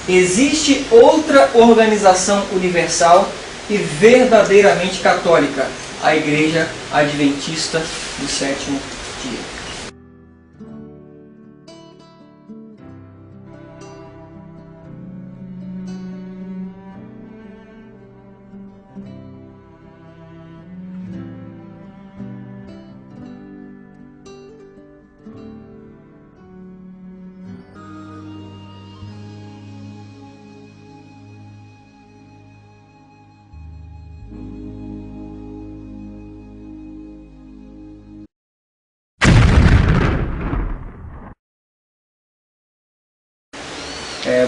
existe outra organização universal e verdadeiramente católica, a Igreja Adventista do Sétimo Dia.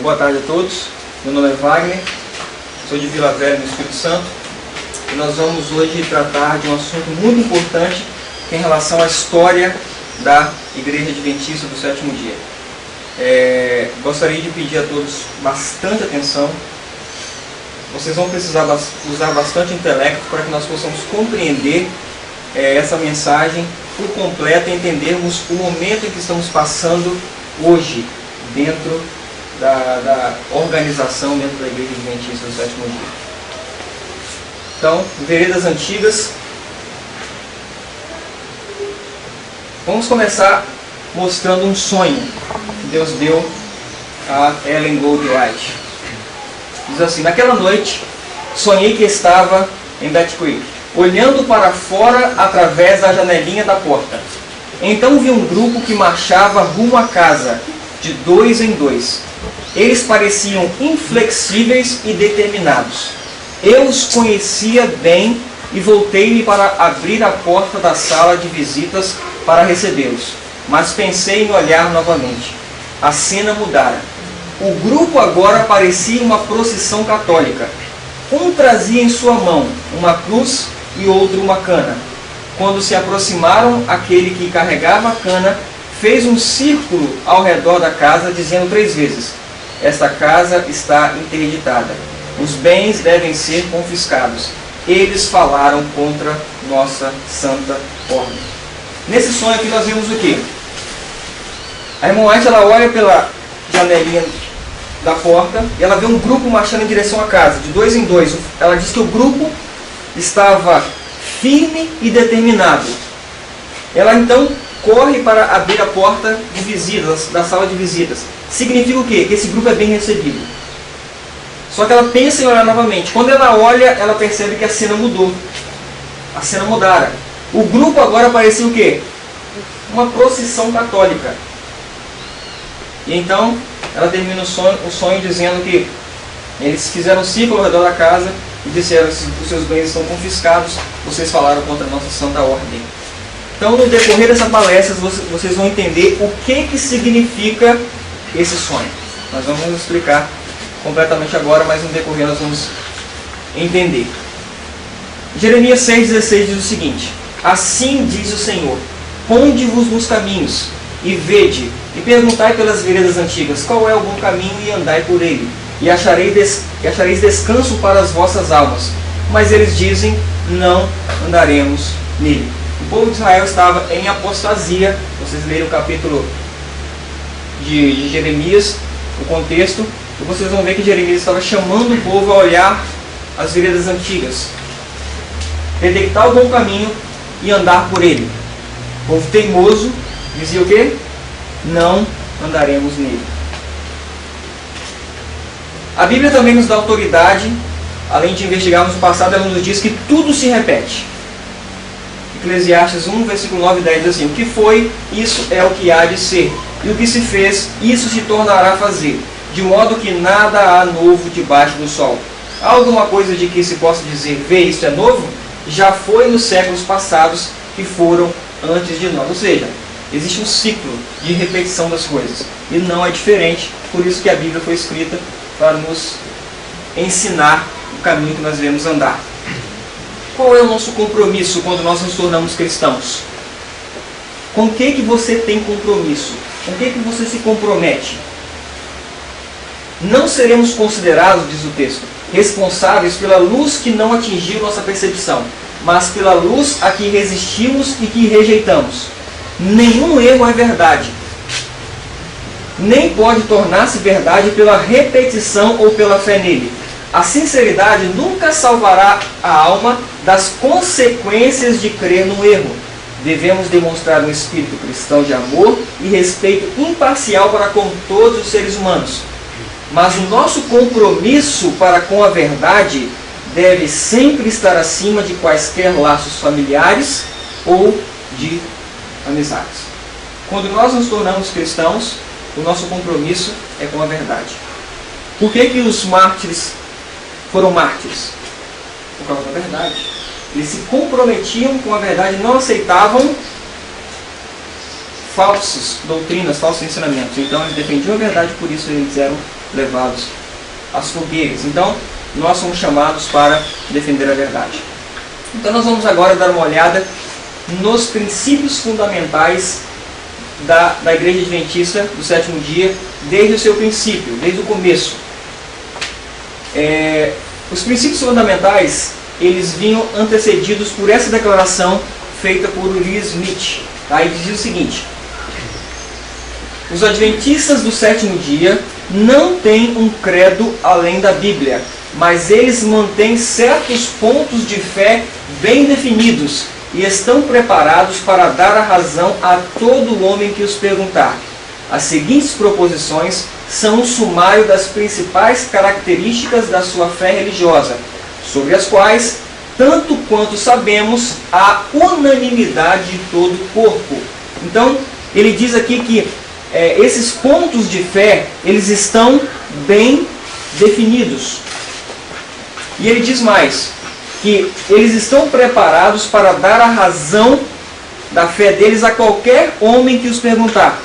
Boa tarde a todos, meu nome é Wagner, sou de Vila Velha, no Espírito Santo, e nós vamos hoje tratar de um assunto muito importante que é em relação à história da Igreja Adventista do Sétimo Dia. Gostaria de pedir a todos bastante atenção. Vocês vão precisar usar bastante intelecto para que nós possamos compreender essa mensagem por completo e entendermos o momento em que estamos passando hoje dentro da organização dentro da Igreja Adventista do Sétimo Dia. Então, veredas antigas. Vamos começar mostrando um sonho que Deus deu a Ellen Goldwhite. Diz assim: naquela noite, sonhei que estava em Bat Creek, olhando para fora através da janelinha da porta. Então vi um grupo que marchava rumo à casa, de 2 em 2. Eles pareciam inflexíveis e determinados. Eu os conhecia bem e voltei-me para abrir a porta da sala de visitas para recebê-los. Mas pensei em olhar novamente. A cena mudara. O grupo agora parecia uma procissão católica. Um trazia em sua mão uma cruz e outro uma cana. Quando se aproximaram, aquele que carregava a cana fez um círculo ao redor da casa, dizendo 3 vezes: esta casa está interditada. Os bens devem ser confiscados. Eles falaram contra nossa santa ordem. Nesse sonho aqui nós vemos o quê? A irmã White, ela olha pela janelinha da porta e ela vê um grupo marchando em direção à casa, de 2 em 2. Ela diz que o grupo estava firme e determinado. Ela então corre para abrir a porta de visitas, da sala de visitas. Significa o quê? Que esse grupo é bem recebido. Só que ela pensa em olhar novamente. Quando ela olha, ela percebe que a cena mudou. A cena mudara. O grupo agora parecia o quê? Uma procissão católica. E então, ela termina o sonho dizendo que eles fizeram um círculo ao redor da casa e disseram: os seus bens estão confiscados, vocês falaram contra a nossa santa ordem. Então, no decorrer dessa palestra, vocês vão entender o que significa esse sonho. Nós vamos explicar completamente agora, mas no decorrer nós vamos entender. Jeremias 6,16 diz o seguinte: assim diz o Senhor, ponde-vos nos caminhos, e vede, e perguntai pelas veredas antigas, qual é o bom caminho, e andai por ele, e achareis descanso para as vossas almas. Mas eles dizem: não andaremos nele. O povo de Israel estava em apostasia. Vocês leram o capítulo de Jeremias, o contexto, e vocês vão ver que Jeremias estava chamando o povo a olhar as veredas antigas, detectar o bom caminho e andar por ele. O povo teimoso dizia o quê? Não andaremos nele. A Bíblia também nos dá autoridade, além de investigarmos o passado, ela nos diz que tudo se repete. Eclesiastes 1, versículo 9 e 10 diz assim: o que foi, isso é o que há de ser, e o que se fez, isso se tornará a fazer, de modo que nada há novo debaixo do sol. Há alguma coisa de que se possa dizer: vê, isso é novo? Já foi nos séculos passados que foram antes de nós. Ou seja, existe um ciclo de repetição das coisas, e não é diferente. Por isso que a Bíblia foi escrita, para nos ensinar o caminho que nós devemos andar. Qual é o nosso compromisso quando nós nos tornamos cristãos? Com o que você tem compromisso? Com o que você se compromete? Não seremos considerados, diz o texto, responsáveis pela luz que não atingiu nossa percepção, mas pela luz a que resistimos e que rejeitamos. Nenhum erro é verdade. nem pode tornar-se verdade pela repetição ou pela fé nele. A sinceridade nunca salvará a alma das consequências de crer no erro. Devemos demonstrar um espírito cristão de amor e respeito imparcial para com todos os seres humanos. Mas o nosso compromisso para com a verdade deve sempre estar acima de quaisquer laços familiares ou de amizades. Quando nós nos tornamos cristãos, o nosso compromisso é com a verdade. Por que os mártires foram mártires? Por causa da verdade. Eles se comprometiam com a verdade, não aceitavam falsas doutrinas, falsos ensinamentos. Então eles defendiam a verdade, por isso eles eram levados às fogueiras. Então nós somos chamados para defender a verdade. Então nós vamos agora dar uma olhada nos princípios fundamentais da Igreja Adventista do Sétimo Dia, desde o seu princípio, desde o começo. Os princípios fundamentais, eles vinham antecedidos por essa declaração feita por Uriah Smith. Tá? Ele dizia o seguinte: os Adventistas do Sétimo Dia não têm um credo além da Bíblia, mas eles mantêm certos pontos de fé bem definidos e estão preparados para dar a razão a todo homem que os perguntar. As seguintes proposições são um sumário das principais características da sua fé religiosa, sobre as quais, tanto quanto sabemos, há unanimidade de todo o corpo. Então, ele diz aqui que esses pontos de fé, eles estão bem definidos. E ele diz mais, que eles estão preparados para dar a razão da fé deles a qualquer homem que os perguntar.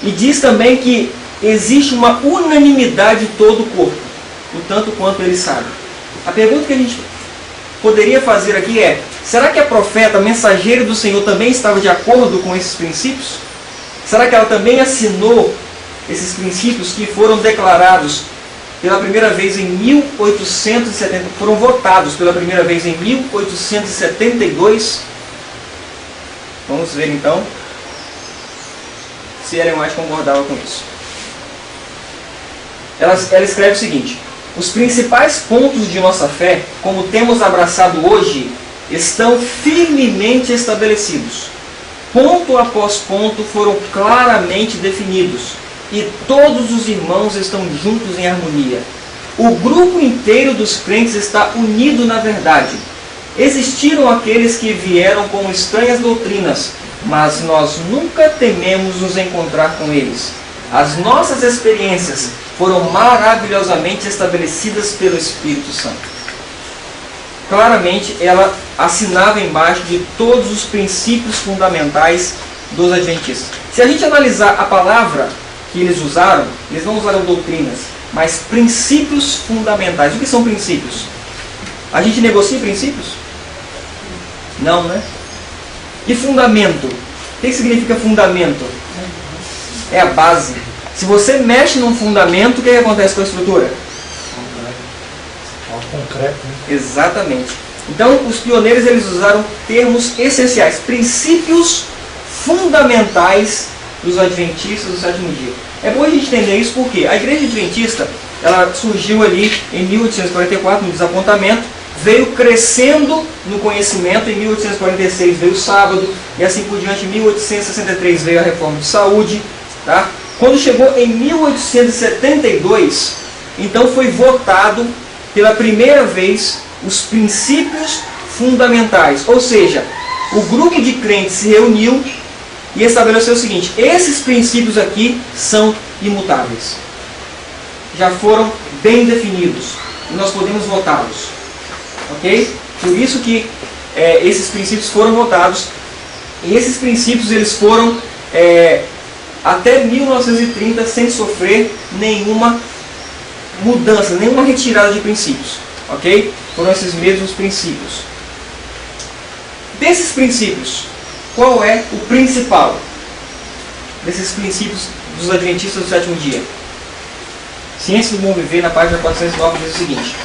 E diz também que existe uma unanimidade de todo o corpo, o tanto quanto eles sabem. A pergunta que a gente poderia fazer aqui é: será que a profeta, a mensageira do Senhor, também estava de acordo com esses princípios? Será que ela também assinou esses princípios que foram declarados pela primeira vez em 1870, foram votados pela primeira vez em 1872? Vamos ver então se Ellen White concordava com isso. Ela escreve o seguinte: os principais pontos de nossa fé, como temos abraçado hoje, estão firmemente estabelecidos. Ponto após ponto foram claramente definidos, e todos os irmãos estão juntos em harmonia. O grupo inteiro dos crentes está unido na verdade. Existiram aqueles que vieram com estranhas doutrinas, mas nós nunca tememos nos encontrar com eles. As nossas experiências foram maravilhosamente estabelecidas pelo Espírito Santo. Claramente, ela assinava embaixo de todos os princípios fundamentais dos Adventistas. Se a gente analisar a palavra que eles usaram, eles não usaram doutrinas, mas princípios fundamentais. O que são princípios? A gente negocia princípios? Não, né? E fundamento? O que significa fundamento? É a base. Se você mexe num fundamento, o que acontece com a estrutura? Concreto, né? Exatamente. Então, os pioneiros, eles usaram termos essenciais, princípios fundamentais dos Adventistas do Sétimo Dia. É bom a gente entender isso porque a Igreja Adventista, ela surgiu ali em 1844, no desapontamento, veio crescendo no conhecimento. Em 1846 veio o sábado, e assim por diante. Em 1863 veio a reforma de saúde. Tá? Quando chegou em 1872, então foi votado pela primeira vez os princípios fundamentais. Ou seja, o grupo de crentes se reuniu e estabeleceu o seguinte: esses princípios aqui são imutáveis. Já foram bem definidos e nós podemos votá-los. Ok? Por isso que esses princípios foram votados. E esses princípios, eles foram até 1930 sem sofrer nenhuma mudança, nenhuma retirada de princípios. Ok? Foram esses mesmos princípios. Desses princípios, qual é o principal desses princípios dos Adventistas do Sétimo Dia? Ciência do Bom Viver, na página 409, diz o seguinte: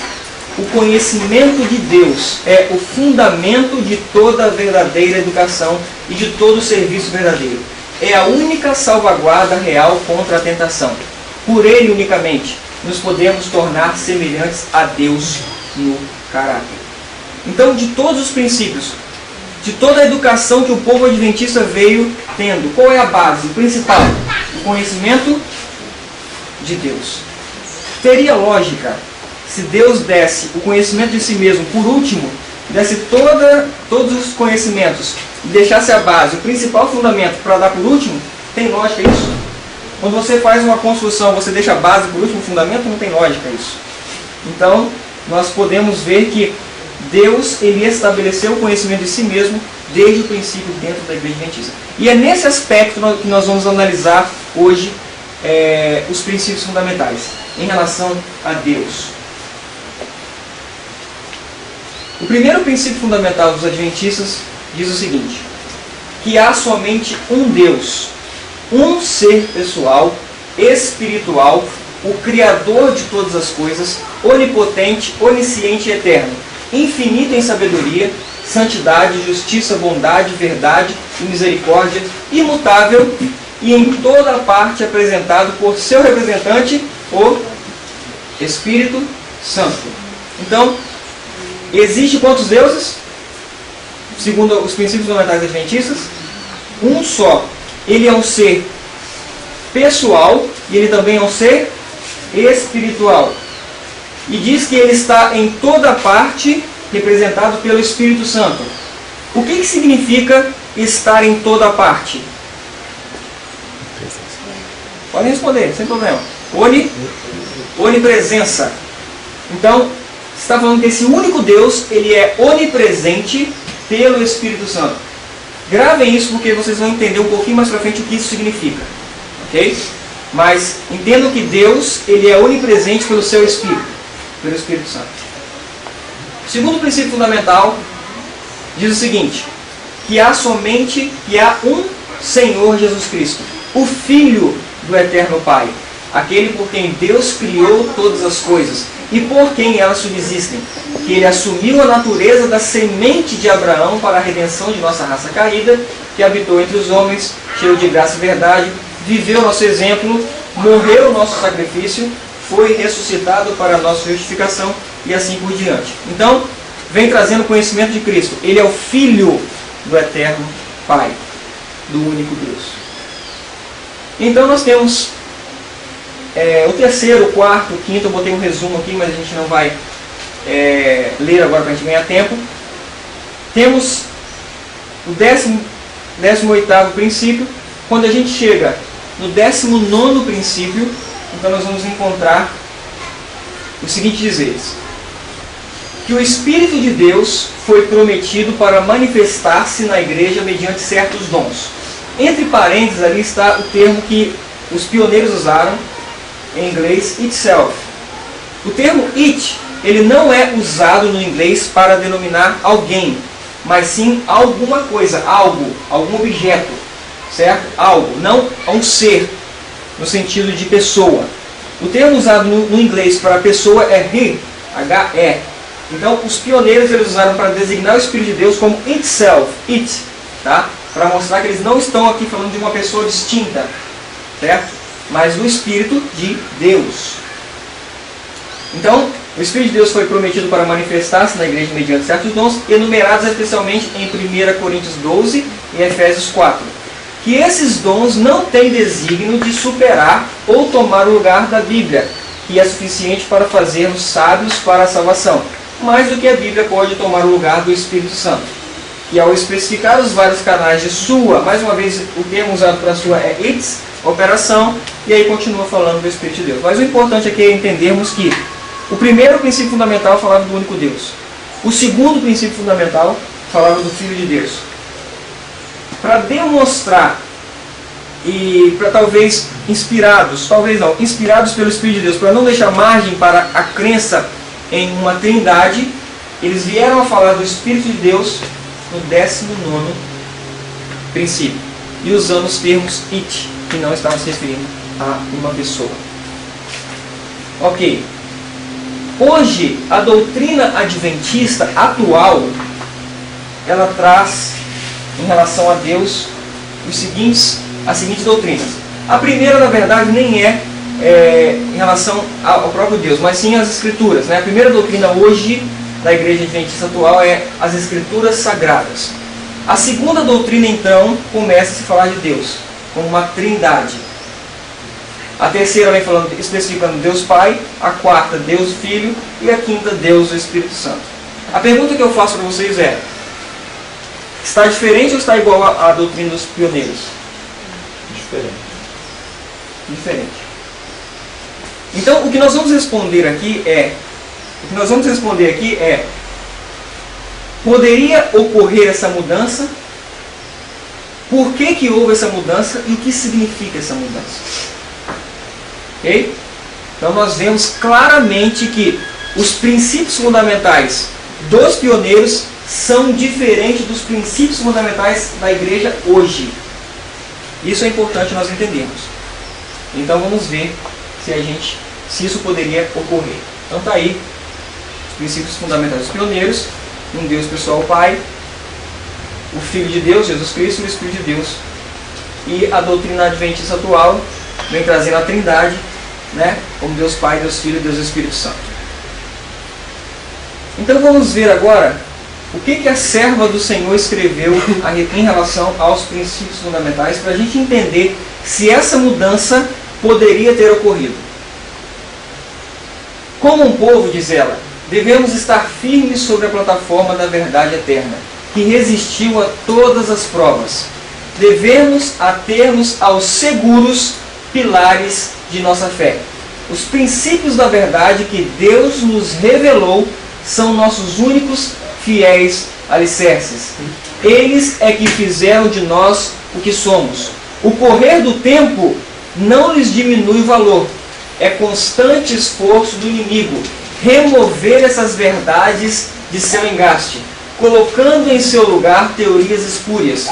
o conhecimento de Deus é o fundamento de toda a verdadeira educação e de todo o serviço verdadeiro. é a única salvaguarda real contra a tentação. Por ele unicamente nos podemos tornar semelhantes a Deus no caráter. Então, de todos os princípios, de toda a educação que o povo adventista veio tendo, qual é a base principal? O conhecimento de Deus. Teria lógica se Deus desse o conhecimento de si mesmo por último, desse todos os conhecimentos e deixasse a base, o principal fundamento para dar por último? Tem lógica isso? Quando você faz uma construção, você deixa a base por último, fundamento? Não tem lógica isso. Então, nós podemos ver que Deus, ele estabeleceu o conhecimento de si mesmo desde o princípio dentro da Igreja Adventista. E é nesse aspecto que nós vamos analisar hoje os princípios fundamentais em relação a Deus. O primeiro princípio fundamental dos Adventistas diz o seguinte: que há somente um Deus, um ser pessoal, espiritual, o Criador de todas as coisas, onipotente, onisciente e eterno, infinito em sabedoria, santidade, justiça, bondade, verdade e misericórdia, imutável e em toda parte apresentado por seu representante, o Espírito Santo. Então, existe quantos deuses? Segundo os princípios fundamentais adventistas, um só. Ele é um ser pessoal e ele também é um ser espiritual. E diz que ele está em toda parte representado pelo Espírito Santo. O que significa estar em toda parte? Podem responder, sem problema. Onipresença. Então, está falando que esse único Deus, ele é onipresente pelo Espírito Santo. Gravem isso porque vocês vão entender um pouquinho mais para frente o que isso significa. Ok? Mas entendam que Deus, ele é onipresente pelo seu Espírito, pelo Espírito Santo. O segundo princípio fundamental diz o seguinte: que há um Senhor Jesus Cristo, o Filho do Eterno Pai, aquele por quem Deus criou todas as coisas e por quem elas subsistem, que ele assumiu a natureza da semente de Abraão para a redenção de nossa raça caída, que habitou entre os homens, cheio de graça e verdade, viveu nosso exemplo, morreu o nosso sacrifício, foi ressuscitado para a nossa justificação e assim por diante. Então, vem trazendo o conhecimento de Cristo. Ele é o Filho do Eterno Pai, do único Deus. Então nós temos o terceiro, o quarto, o quinto. Eu botei um resumo aqui, mas a gente não vai ler agora para a gente ganhar tempo. Temos o 18º princípio. Quando a gente chega no 19º princípio, então nós vamos encontrar os seguintes dizeres: que o Espírito de Deus foi prometido para manifestar-se na igreja mediante certos dons. Entre parênteses, ali está o termo que os pioneiros usaram, em inglês, itself. O termo it, ele não é usado no inglês para denominar alguém, mas sim alguma coisa, algo, algum objeto, certo? Algo, não um ser, no sentido de pessoa. O termo usado no inglês para pessoa é he, H-E. Então, os pioneiros eles usaram para designar o Espírito de Deus como itself, it, tá? Para mostrar que eles não estão aqui falando de uma pessoa distinta, certo? Mas do Espírito de Deus. Então, o Espírito de Deus foi prometido para manifestar-se na igreja mediante certos dons, enumerados especialmente em 1 Coríntios 12 e Efésios 4. Que esses dons não têm desígnio de superar ou tomar o lugar da Bíblia, que é suficiente para fazermos sábios para a salvação, mais do que a Bíblia pode tomar o lugar do Espírito Santo. E ao especificar os vários canais de sua, mais uma vez o termo usado para sua é its, operação, e aí continua falando do Espírito de Deus. Mas o importante aqui é entendermos que o primeiro princípio fundamental falava do único Deus. O segundo princípio fundamental falava do Filho de Deus. Para demonstrar e para talvez inspirados pelo Espírito de Deus, para não deixar margem para a crença em uma trindade, eles vieram a falar do Espírito de Deus no 19º princípio, e usando os termos it, que não estavam se referindo a uma pessoa. Ok. Hoje, a doutrina adventista atual, ela traz, em relação a Deus, os seguintes as seguintes doutrinas. A primeira, na verdade, nem é em relação ao próprio Deus, mas sim às Escrituras, né? A primeira doutrina hoje da Igreja Adventista atual é as Escrituras Sagradas. A segunda doutrina, então, começa a se falar de Deus como uma trindade. A terceira vem falando, especificando Deus Pai, a quarta Deus Filho e a quinta Deus o Espírito Santo. A pergunta que eu faço para vocês é: está diferente ou está igual à doutrina dos pioneiros? Diferente. Então, o que nós vamos responder aqui é, poderia ocorrer essa mudança? Por que houve essa mudança e o que significa essa mudança? Ok? Então nós vemos claramente que os princípios fundamentais dos pioneiros são diferentes dos princípios fundamentais da igreja hoje. Isso é importante nós entendermos. Então vamos ver se isso poderia ocorrer. Então está aí os princípios fundamentais dos pioneiros: um Deus pessoal, o Pai, o Filho de Deus, Jesus Cristo, e o Espírito de Deus. E a doutrina adventista atual vem trazendo a trindade, né, como Deus Pai, Deus Filho e Deus Espírito Santo. Então vamos ver agora o que a serva do Senhor escreveu em relação aos princípios fundamentais, para a gente entender se essa mudança poderia ter ocorrido. Como um povo, diz ela, devemos estar firmes sobre a plataforma da verdade eterna, que resistiu a todas as provas. Devemos ater-nos aos seguros pilares de nossa fé. Os princípios da verdade que Deus nos revelou são nossos únicos fiéis alicerces. Eles é que fizeram de nós o que somos. O correr do tempo não lhes diminui o valor. É constante esforço do inimigo remover essas verdades de seu engaste, colocando em seu lugar teorias espúrias.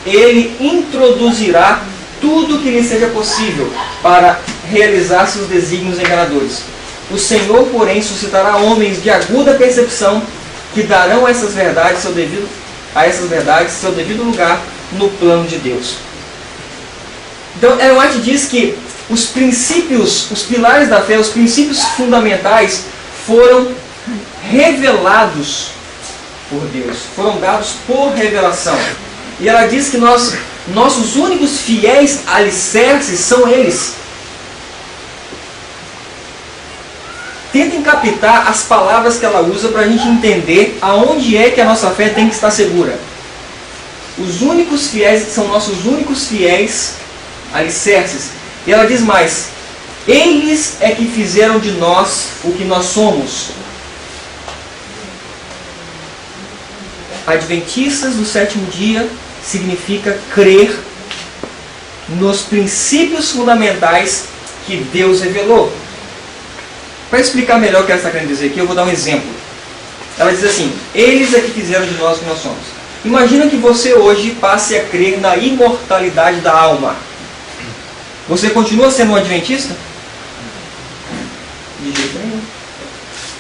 Ele introduzirá tudo o que lhe seja possível para realizar seus desígnios enganadores. O Senhor, porém, suscitará homens de aguda percepção que darão a essas verdades seu devido lugar no plano de Deus. Então, Ellen White diz que os princípios, os pilares da fé, os princípios fundamentais foram revelados por Deus, foram dados por revelação. E ela diz que nossos únicos fiéis alicerces são eles. Tentem captar as palavras que ela usa para a gente entender aonde é que a nossa fé tem que estar segura. Os únicos fiéis são nossos únicos fiéis alicerces. E ela diz mais: eles é que fizeram de nós o que nós somos. Adventistas do sétimo dia significa crer nos princípios fundamentais que Deus revelou. Para explicar melhor o que ela está querendo dizer aqui, eu vou dar um exemplo. Ela diz assim: eles é que fizeram de nós o que nós somos. Imagina que você hoje passe a crer na imortalidade da alma. Você continua sendo um adventista? De jeito nenhum.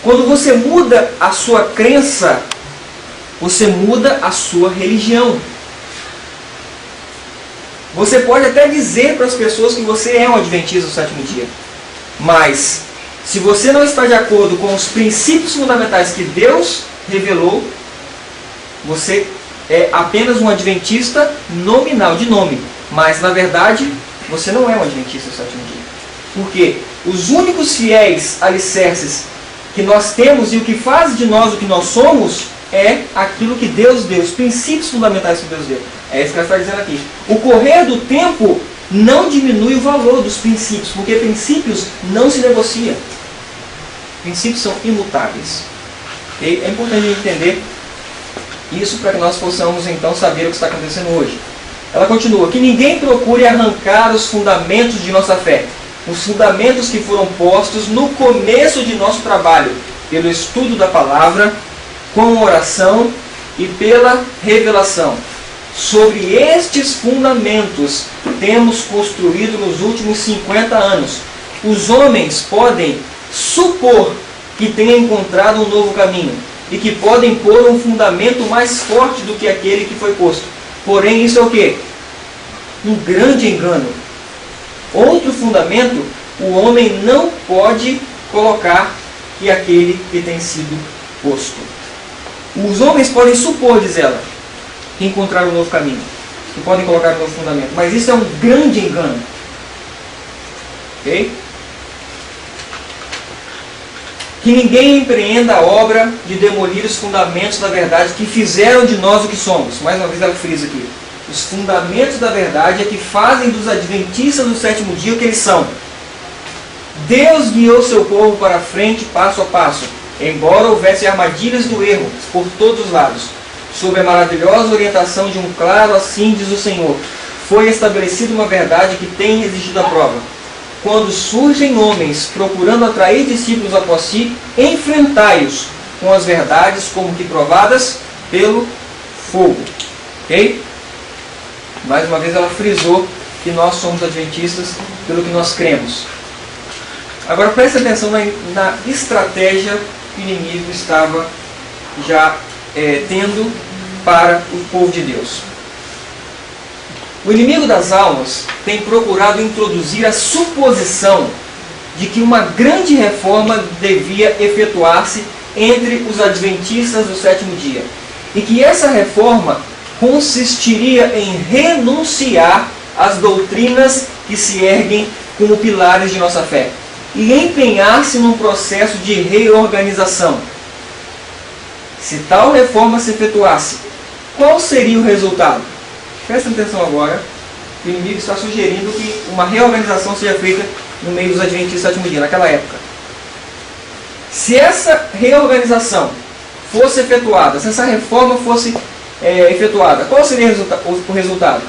Quando você muda a sua crença, você muda a sua religião. Você pode até dizer para as pessoas que você é um adventista do sétimo dia, mas se você não está de acordo com os princípios fundamentais que Deus revelou, você é apenas um adventista nominal, de nome, mas na verdade você não é um adventista do sétimo dia. Porque os únicos fiéis alicerces que nós temos e o que faz de nós o que nós somos é aquilo que Deus deu, os princípios fundamentais que Deus deu. É isso que ela está dizendo aqui. O correr do tempo não diminui o valor dos princípios, porque princípios não se negociam. Princípios são imutáveis. E é importante entender isso para que nós possamos então saber o que está acontecendo hoje. Ela continua: que ninguém procure arrancar os fundamentos de nossa fé, os fundamentos que foram postos no começo de nosso trabalho, pelo estudo da palavra, com oração e pela revelação. Sobre estes fundamentos temos construído nos últimos 50 anos. Os homens podem supor que tenham encontrado um novo caminho e que podem pôr um fundamento mais forte do que aquele que foi posto. Porém, isso é o quê? um grande engano. Outro fundamento, o homem não pode colocar que aquele que tem sido posto. Os homens podem supor, diz ela, que encontraram um novo caminho, que podem colocar um novo fundamento, mas isso é um grande engano. Ok? Que ninguém empreenda a obra de demolir os fundamentos da verdade que fizeram de nós o que somos. Mais uma vez ela frisa aqui. Os fundamentos da verdade é que fazem dos adventistas do sétimo dia o que eles são. Deus guiou seu povo para frente passo a passo, embora houvesse armadilhas do erro por todos os lados. Sob a maravilhosa orientação de um claro assim diz o Senhor, foi estabelecida uma verdade que tem exigido a prova. Quando surgem homens procurando atrair discípulos após si, enfrentai-os com as verdades como que provadas pelo fogo. Ok? Mais uma vez ela frisou que nós somos adventistas pelo que nós cremos. Agora preste atenção na estratégia que o inimigo estava já tendo para o povo de Deus. O inimigo das almas tem procurado introduzir a suposição de que uma grande reforma devia efetuar-se entre os adventistas do sétimo dia. E que essa reforma consistiria em renunciar às doutrinas que se erguem como pilares de nossa fé e empenhar-se num processo de reorganização. Se tal reforma se efetuasse, qual seria o resultado? Presta atenção agora, o inimigo está sugerindo que uma reorganização seja feita no meio dos adventistas do sétimo dia, naquela época. Se essa reorganização fosse efetuada, se essa reforma fosse efetuada, qual seria o resultado?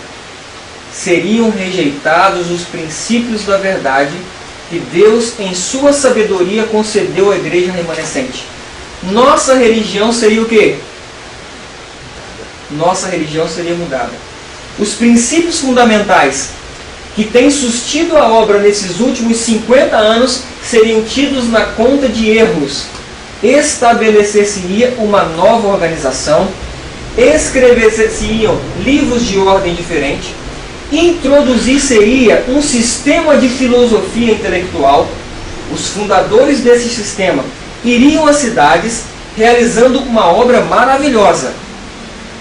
Seriam rejeitados os princípios da verdade que Deus, em sua sabedoria, concedeu à igreja remanescente. Nossa religião seria o quê? Nossa religião seria mudada. Os princípios fundamentais que têm sustido a obra nesses últimos 50 anos seriam tidos na conta de erros. Estabelecer-se-ia uma nova organização, escrever-se-iam livros de ordem diferente, introduzir-se-ia um sistema de filosofia intelectual. Os fundadores desse sistema iriam às cidades realizando uma obra maravilhosa.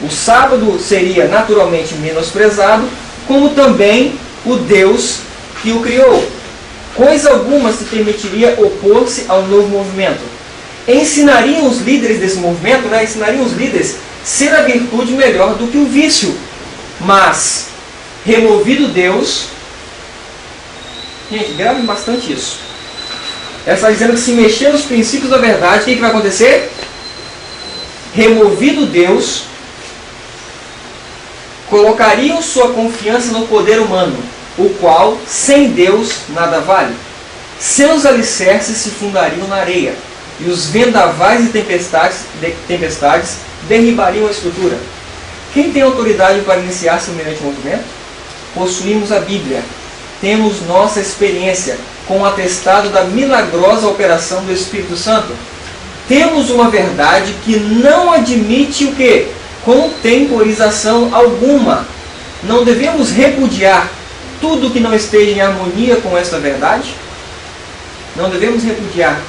O sábado seria naturalmente menosprezado, como também o Deus que o criou. Coisa alguma se permitiria opor-se ao novo movimento. Ensinariam os líderes desse movimento, ensinariam os líderes ser a virtude melhor do que o vício. Mas, removido Deus, gente, gravem bastante isso. Ela está dizendo que se mexer nos princípios da verdade, o que vai acontecer? Removido Deus, colocariam sua confiança no poder humano, o qual, sem Deus, nada vale. Seus alicerces se fundariam na areia, e os vendavais e tempestades derribariam a estrutura. Quem tem autoridade para iniciar semelhante movimento? Possuímos a Bíblia. Temos nossa experiência com o atestado da milagrosa operação do Espírito Santo. Temos uma verdade que não admite o quê? Contemporização alguma. Não devemos repudiar tudo que não esteja em harmonia com esta verdade? Não devemos repudiar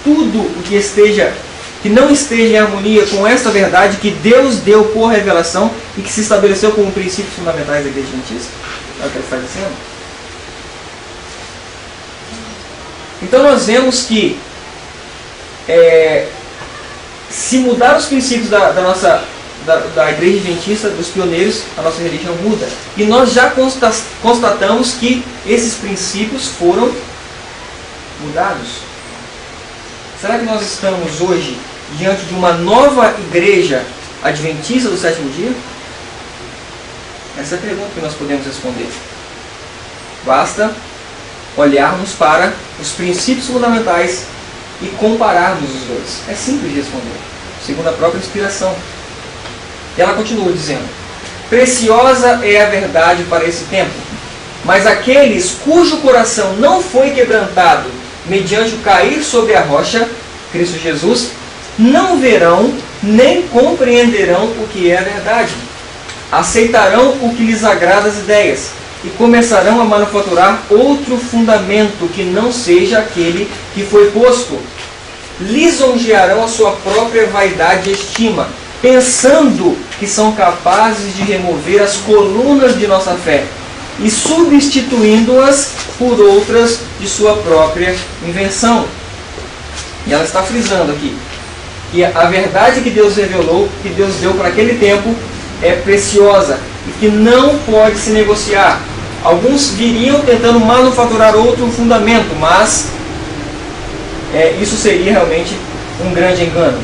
tudo o que não esteja em harmonia com esta verdade que Deus deu por revelação e que se estabeleceu como princípios fundamentais da Igreja Adventista? É o que ele está dizendo. Então nós vemos que se mudar os princípios da Igreja Adventista, dos pioneiros, a nossa religião muda. E nós já constatamos que esses princípios foram mudados. Será que nós estamos hoje diante de uma nova igreja adventista do sétimo dia? Essa é a pergunta que nós podemos responder. Basta olharmos para os princípios fundamentais e compararmos os dois. É simples de responder, segundo a própria inspiração. E ela continua dizendo: preciosa é a verdade para esse tempo, mas aqueles cujo coração não foi quebrantado mediante o cair sobre a rocha, Cristo Jesus, não verão nem compreenderão o que é a verdade. Aceitarão o que lhes agrada as ideias e começarão a manufaturar outro fundamento que não seja aquele que foi posto. Lisonjearão a sua própria vaidade e estima, pensando que são capazes de remover as colunas de nossa fé e substituindo-as por outras de sua própria invenção. E ela está frisando aqui que a verdade que Deus revelou, que Deus deu para aquele tempo, é preciosa e que não pode se negociar. Alguns viriam tentando manufaturar outro fundamento, mas isso seria realmente um grande engano.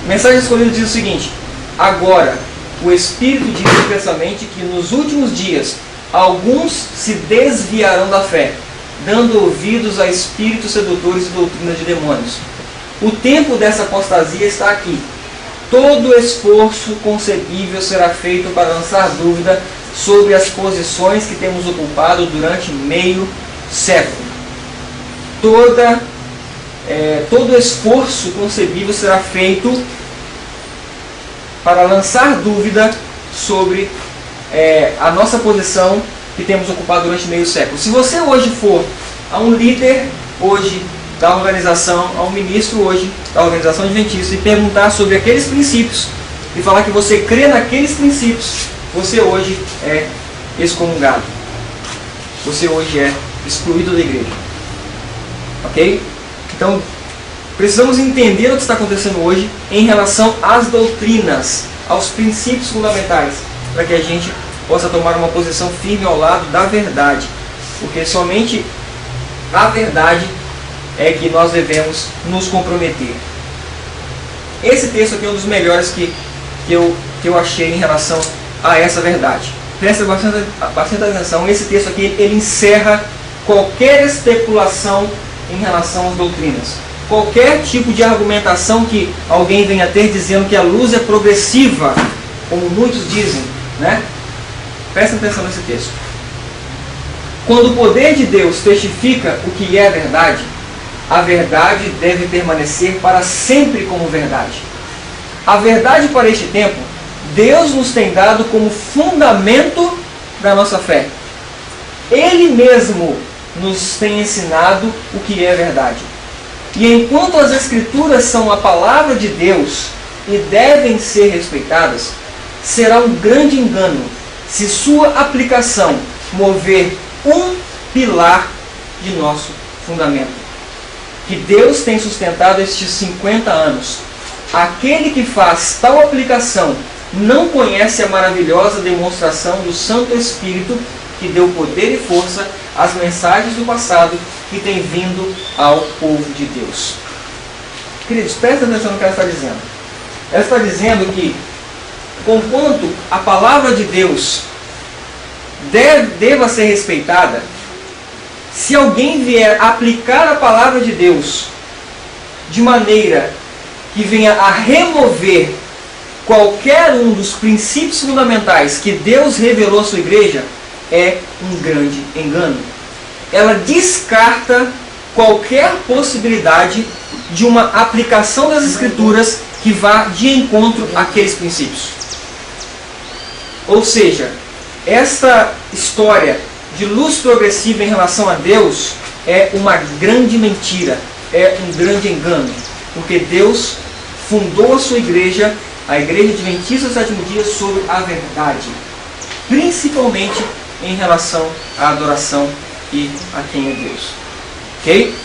A mensagem escolhida diz o seguinte: agora, o Espírito diz expressamente que nos últimos dias alguns se desviarão da fé, dando ouvidos a espíritos sedutores e doutrinas de demônios. O tempo dessa apostasia está aqui. Todo esforço concebível será feito para lançar dúvida sobre as posições que temos ocupado durante meio século. Todo esforço concebível será feito para lançar dúvida sobre a nossa posição que temos ocupado durante meio século. Se você hoje for a um líder hoje da organização, a um ministro hoje da organização adventista e perguntar sobre aqueles princípios e falar que você crê naqueles princípios, você hoje é excomungado. Você hoje é excluído da igreja. Ok? Então, precisamos entender o que está acontecendo hoje em relação às doutrinas, aos princípios fundamentais, para que a gente possa tomar uma posição firme ao lado da verdade. Porque somente a verdade é que nós devemos nos comprometer. Esse texto aqui é um dos melhores que eu achei em relação a essa verdade. Presta bastante atenção. Esse texto aqui, ele encerra qualquer especulação em relação às doutrinas. Qualquer tipo de argumentação que alguém venha ter dizendo que a luz é progressiva, como muitos dizem, né? Presta atenção nesse texto. Quando o poder de Deus testifica o que é a verdade deve permanecer para sempre como verdade. A verdade para este tempo, Deus nos tem dado como fundamento da nossa fé. Ele mesmo nos tem ensinado o que é verdade. E enquanto as Escrituras são a palavra de Deus e devem ser respeitadas, será um grande engano se sua aplicação mover um pilar de nosso fundamento, que Deus tem sustentado estes 50 anos. Aquele que faz tal aplicação não conhece a maravilhosa demonstração do Santo Espírito que deu poder e força às mensagens do passado que tem vindo ao povo de Deus. Queridos, prestem atenção no que ela está dizendo. Ela está dizendo que, conquanto a palavra de Deus deva ser respeitada, se alguém vier aplicar a palavra de Deus de maneira que venha a remover qualquer um dos princípios fundamentais que Deus revelou à sua igreja, é um grande engano. Ela descarta qualquer possibilidade de uma aplicação das Escrituras que vá de encontro àqueles princípios. Ou seja, esta história de luz progressiva em relação a Deus é uma grande mentira, é um grande engano, porque Deus fundou a sua igreja, a Igreja Adventista do Sétimo Dia, sobre a verdade, principalmente em relação à adoração e a quem é Deus. Ok?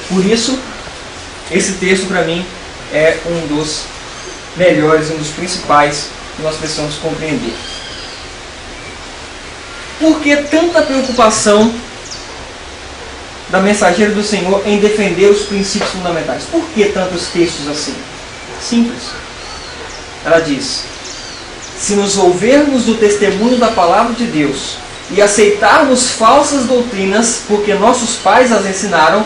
Por isso, esse texto para mim é um dos melhores, um dos principais que nós precisamos compreender. Por que tanta preocupação da mensageira do Senhor em defender os princípios fundamentais? Por que tantos textos assim? Simples. Ela diz: se nos ouvermos do testemunho da palavra de Deus e aceitarmos falsas doutrinas porque nossos pais as ensinaram,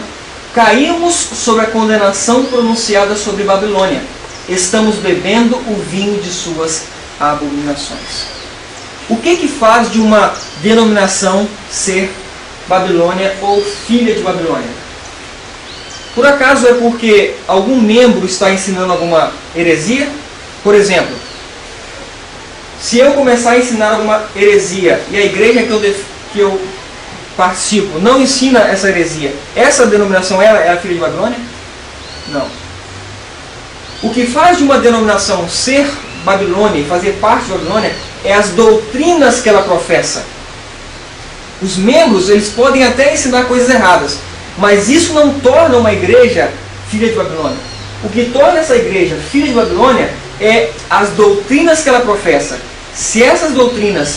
caímos sobre a condenação pronunciada sobre Babilônia. Estamos bebendo o vinho de suas abominações. O que faz de uma denominação ser Babilônia ou filha de Babilônia? Por acaso é porque algum membro está ensinando alguma heresia? Por exemplo, Se eu começar a ensinar alguma heresia e a igreja que eu participo não ensina essa heresia, essa denominação é a filha de Babilônia? Não. O que faz de uma denominação ser Babilônia e fazer parte de Babilônia é as doutrinas que ela professa. Os membros, eles podem até ensinar coisas erradas, mas isso não torna uma igreja filha de Babilônia. O que torna essa igreja filha de Babilônia é as doutrinas que ela professa. Se essas doutrinas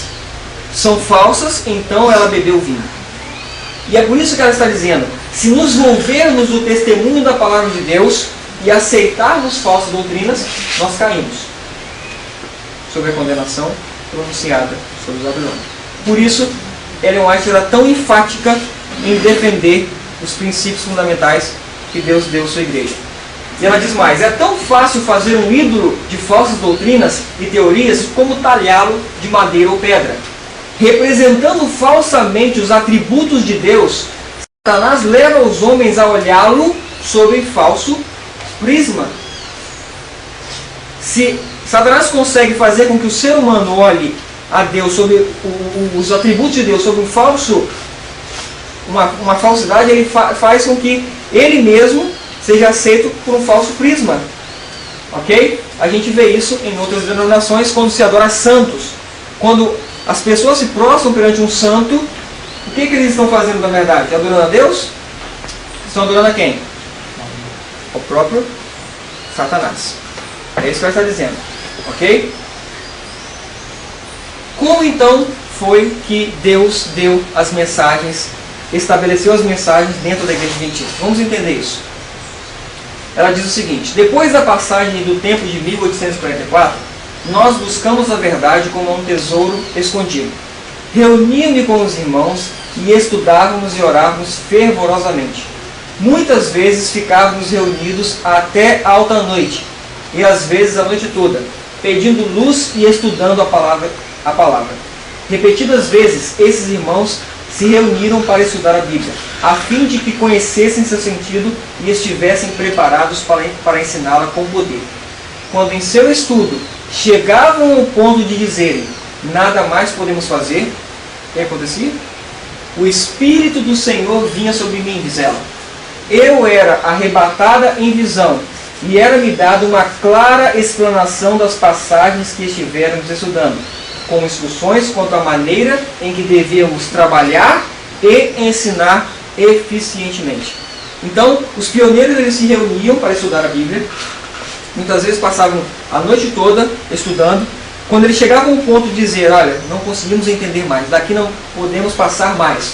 são falsas, então ela bebeu vinho. E é por isso que ela está dizendo, se nos volvermos do testemunho da palavra de Deus e aceitarmos falsas doutrinas, nós caímos sobre a condenação pronunciada sobre os babilônios. Por isso, Ellen White era tão enfática em defender os princípios fundamentais que Deus deu à sua igreja. E ela diz mais, é tão fácil fazer um ídolo de falsas doutrinas e teorias como talhá-lo de madeira ou pedra. Representando falsamente os atributos de Deus, Satanás leva os homens a olhá-lo sob falso prisma. Se Satanás consegue fazer com que o ser humano olhe a Deus sobre os atributos de Deus sob um falso, uma falsidade, ele faz com que ele mesmo seja aceito por um falso prisma. Ok? A gente vê isso em outras denominações quando se adora santos. Quando as pessoas se prostram perante um santo, o que eles estão fazendo na verdade? Adorando a Deus? Estão adorando a quem? O próprio Satanás. É isso que ela está dizendo. Ok? Como então foi que Deus deu as mensagens, estabeleceu as mensagens dentro da igreja adventista? Vamos entender isso. Ela diz o seguinte, depois da passagem do tempo de 1844, nós buscamos a verdade como um tesouro escondido. Reunia-me com os irmãos e estudávamos e orávamos fervorosamente. Muitas vezes ficávamos reunidos até alta noite, e às vezes a noite toda, pedindo luz e estudando a palavra. Repetidas vezes, esses irmãos se reuniram para estudar a Bíblia, a fim de que conhecessem seu sentido e estivessem preparados para ensiná-la com poder. Quando em seu estudo chegavam ao ponto de dizerem, nada mais podemos fazer, o que acontecia? O Espírito do Senhor vinha sobre mim, diz ela. Eu era arrebatada em visão, e era-me dada uma clara explanação das passagens que estivéramos estudando, com instruções quanto à maneira em que devíamos trabalhar e ensinar eficientemente. Então, os pioneiros eles se reuniam para estudar a Bíblia. Muitas vezes passavam a noite toda estudando. Quando eles chegavam ao ponto de dizer, olha, não conseguimos entender mais, daqui não podemos passar mais.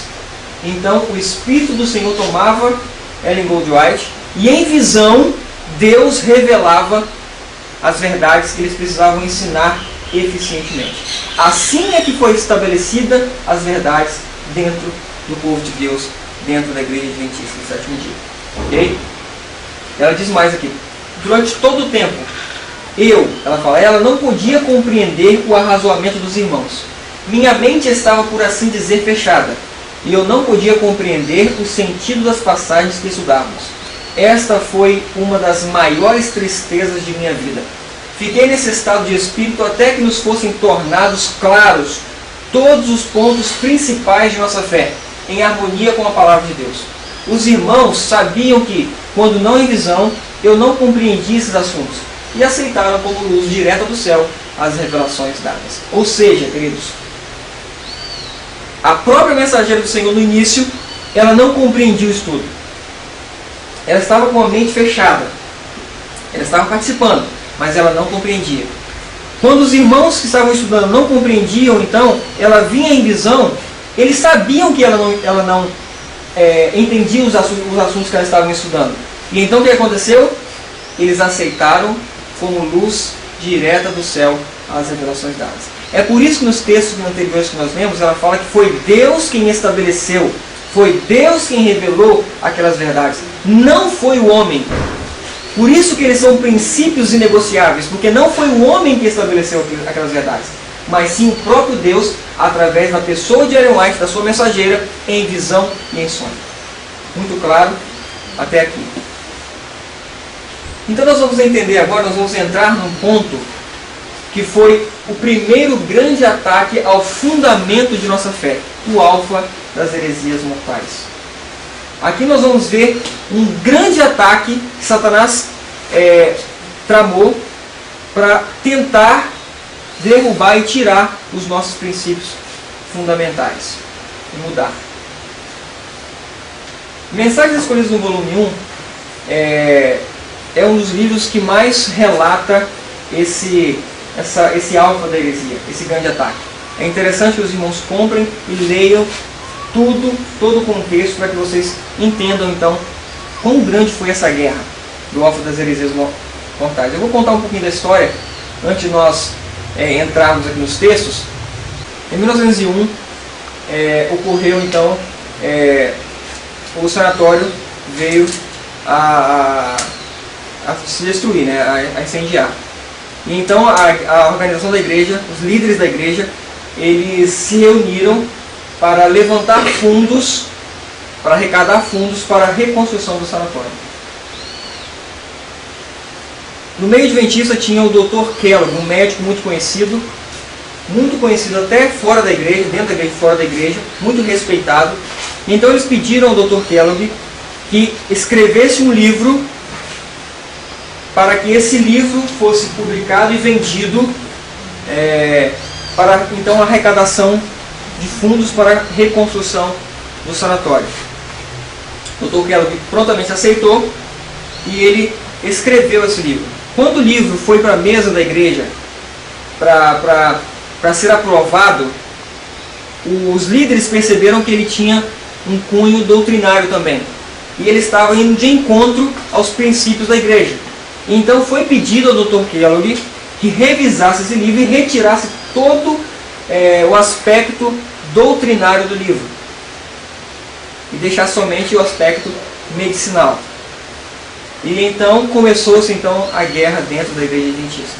Então, o Espírito do Senhor tomava Ellen White e em visão, Deus revelava as verdades que eles precisavam ensinar eficientemente. Assim é que foi estabelecida as verdades dentro do povo de Deus, dentro da igreja adventista do sétimo dia. Ok? Ela diz mais aqui. Durante todo o tempo, ela não podia compreender o arrazoamento dos irmãos. Minha mente estava, por assim dizer, fechada, e eu não podia compreender o sentido das passagens que estudávamos. Esta foi uma das maiores tristezas de minha vida. Fiquei nesse estado de espírito até que nos fossem tornados claros todos os pontos principais de nossa fé, em harmonia com a palavra de Deus. Os irmãos sabiam que, quando não em visão, eu não compreendia esses assuntos, e aceitaram como luz direta do céu as revelações dadas. Ou seja, queridos, a própria mensageira do Senhor no início, ela não compreendia o estudo. Ela estava com a mente fechada. Ela estava participando, mas ela não compreendia. Quando os irmãos que estavam estudando não compreendiam, então, ela vinha em visão, eles sabiam que ela não entendia os assuntos que elas estavam estudando. E então o que aconteceu? Eles aceitaram como luz direta do céu as revelações dadas. É por isso que nos textos anteriores que nós lemos, ela fala que foi Deus quem estabeleceu, foi Deus quem revelou aquelas verdades, não foi o homem. Por isso que eles são princípios inegociáveis, porque não foi o homem que estabeleceu aquelas verdades, mas sim o próprio Deus, através da pessoa de Ellen White, da sua mensageira, em visão e em sonho. Muito claro até aqui. Então nós vamos entender agora, nós vamos entrar num ponto que foi o primeiro grande ataque ao fundamento de nossa fé, o alfa das heresias mortais. Aqui nós vamos ver um grande ataque que Satanás tramou para tentar derrubar e tirar os nossos princípios fundamentais e mudar. Mensagens Escolhidas no volume 1 é um dos livros que mais relata esse alfa da heresia, esse grande ataque. É interessante que os irmãos comprem e leiam todo o contexto para que vocês entendam então quão grande foi essa guerra do alfa das heresias mortais. Eu vou contar um pouquinho da história antes de nós entrarmos aqui nos textos. Em 1901 ocorreu então o sanatório veio a se destruir, né, a incendiar. E então a organização da igreja, os líderes da igreja, eles se reuniram para levantar fundos, para arrecadar fundos para a reconstrução do sanatório. No meio adventista tinha o Dr. Kellogg, um médico muito conhecido até fora da igreja, dentro da igreja e fora da igreja, muito respeitado. Então eles pediram ao Dr. Kellogg que escrevesse um livro para que esse livro fosse publicado e vendido para então a arrecadação de fundos para a reconstrução do sanatório. O Dr. Kellogg prontamente aceitou e ele escreveu esse livro. Quando o livro foi para a mesa da igreja para ser aprovado, os líderes perceberam que ele tinha um cunho doutrinário também. E ele estava indo de encontro aos princípios da igreja. Então foi pedido ao Dr. Kellogg que revisasse esse livro e retirasse todo o aspecto doutrinário do livro. E deixasse somente o aspecto medicinal. E então começou-se então a guerra dentro da igreja adventista.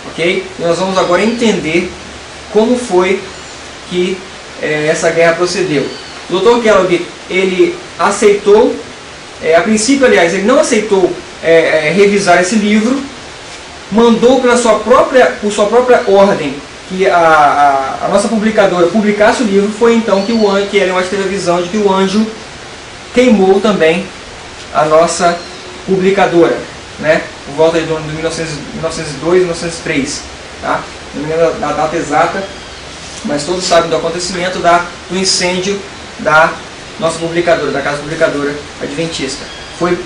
Ok? E nós vamos agora entender como foi que essa guerra procedeu. O Dr. Kellogg, ele aceitou, a princípio, aliás, ele não aceitou revisar esse livro, mandou por sua própria ordem que a nossa publicadora publicasse o livro. Foi então que Ellen White teve a visão de que o anjo queimou também a nossa publicadora, né? Por volta de 1902, 1903, tá? Não me lembro da data exata, mas todos sabem do acontecimento do incêndio da nossa publicadora, da casa publicadora adventista. Foi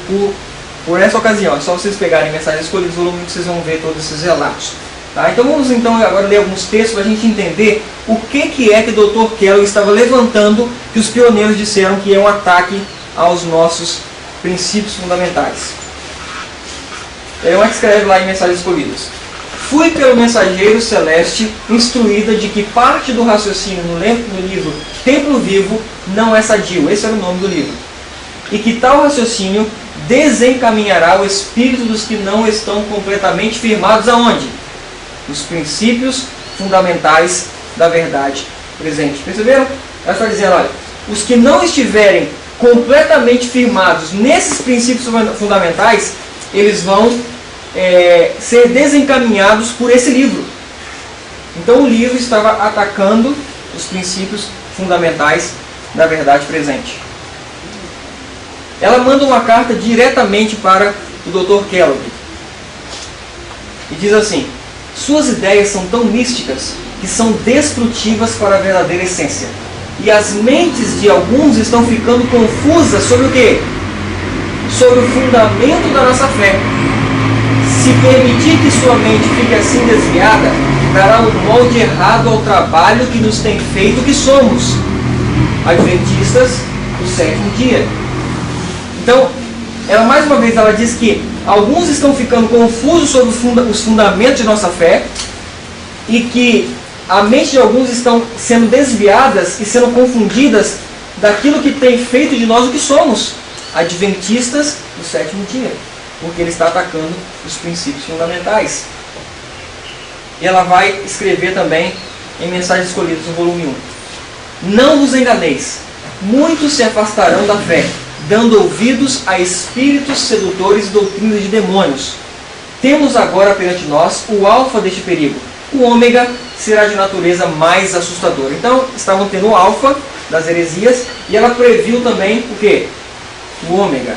por essa ocasião. É só vocês pegarem Mensagens Escolhidas, volume que vocês vão ver todos esses relatos. Tá? Então vamos agora ler alguns textos para a gente entender o que é que o Dr. Kellogg estava levantando, que os pioneiros disseram que é um ataque aos nossos princípios fundamentais. Ellen White escreve lá em Mensagens Escolhidas: fui pelo mensageiro celeste instruída de que parte do raciocínio no livro Templo Vivo não é sadio, esse era o nome do livro, e que tal raciocínio desencaminhará o espírito dos que não estão completamente firmados aonde? Nos princípios fundamentais da verdade presente. Perceberam? Ela está dizendo, olha, os que não estiverem completamente firmados nesses princípios fundamentais, eles vão ser desencaminhados por esse livro. Então o livro estava atacando os princípios fundamentais da verdade presente. Ela manda uma carta diretamente para o Dr. Kellogg e diz assim: suas ideias são tão místicas que são destrutivas para a verdadeira essência, e as mentes de alguns estão ficando confusas sobre o quê? Sobre o fundamento da nossa fé. Se permitir que sua mente fique assim desviada, dará um molde errado ao trabalho que nos tem feito que somos adventistas do sétimo dia. Então, ela mais uma vez ela diz que alguns estão ficando confusos sobre os fundamentos de nossa fé e que a mente de alguns estão sendo desviadas e sendo confundidas daquilo que tem feito de nós o que somos, adventistas do sétimo dia, porque ele está atacando os princípios fundamentais. E ela vai escrever também em Mensagens Escolhidas no volume 1: não vos enganeis, muitos se afastarão da fé, dando ouvidos a espíritos sedutores e doutrinas de demônios, temos agora perante nós o alfa deste perigo. O ômega será de natureza mais assustadora. Então, estavam tendo o alfa das heresias, e ela previu também o quê? O ômega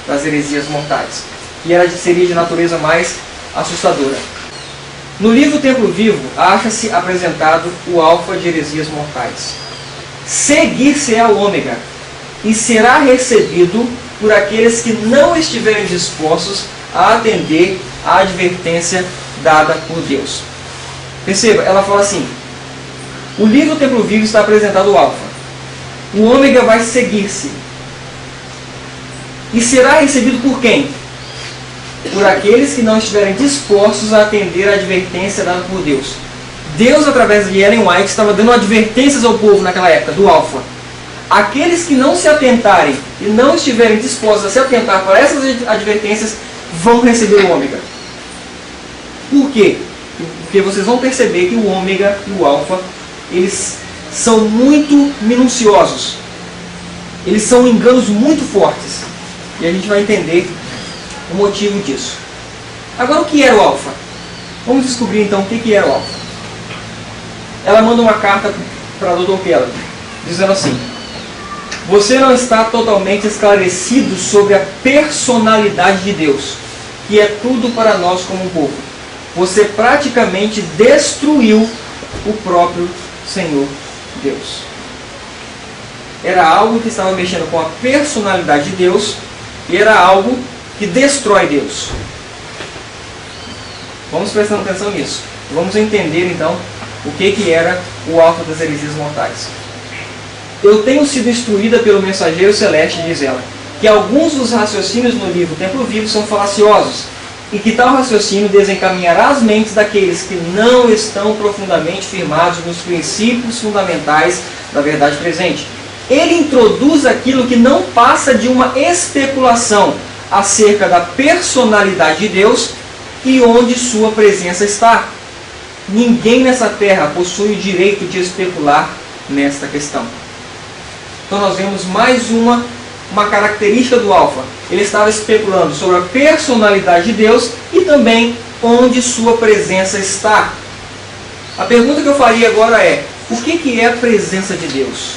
das heresias mortais, que ela seria de natureza mais assustadora. No livro Templo Vivo, acha-se apresentado o alfa de heresias mortais. Seguir-se-á o ômega, e será recebido por aqueles que não estiverem dispostos a atender à advertência dada por Deus. Perceba, ela fala assim: o livro Templo Vivo está apresentado o alfa. O ômega vai seguir-se. E será recebido por quem? Por aqueles que não estiverem dispostos a atender à advertência dada por Deus. Deus, através de Ellen White, estava dando advertências ao povo naquela época, do alfa. Aqueles que não se atentarem e não estiverem dispostos a se atentar para essas advertências vão receber o ômega. Por quê? Porque vocês vão perceber que o ômega e o alfa, eles são muito minuciosos. Eles são enganos muito fortes. E a gente vai entender o motivo disso. Agora, o que era o alfa? Vamos descobrir então o que era o alfa. Ela manda uma carta para o Dr. Keller, dizendo assim: você não está totalmente esclarecido sobre a personalidade de Deus, que é tudo para nós como um povo. Você praticamente destruiu o próprio Senhor Deus. Era algo que estava mexendo com a personalidade de Deus, e era algo que destrói Deus. Vamos prestando atenção nisso. Vamos entender então o que era o alfa das heresias mortais. Eu tenho sido instruída pelo mensageiro celeste, diz ela, que alguns dos raciocínios no livro Templo Vivo são falaciosos, e que tal raciocínio desencaminhará as mentes daqueles que não estão profundamente firmados nos princípios fundamentais da verdade presente. Ele introduz aquilo que não passa de uma especulação acerca da personalidade de Deus e onde sua presença está. Ninguém nessa terra possui o direito de especular nesta questão. Então nós vemos mais uma característica do alfa. Ele estava especulando sobre a personalidade de Deus e também onde sua presença está. A pergunta que eu faria agora é: o que é a presença de Deus?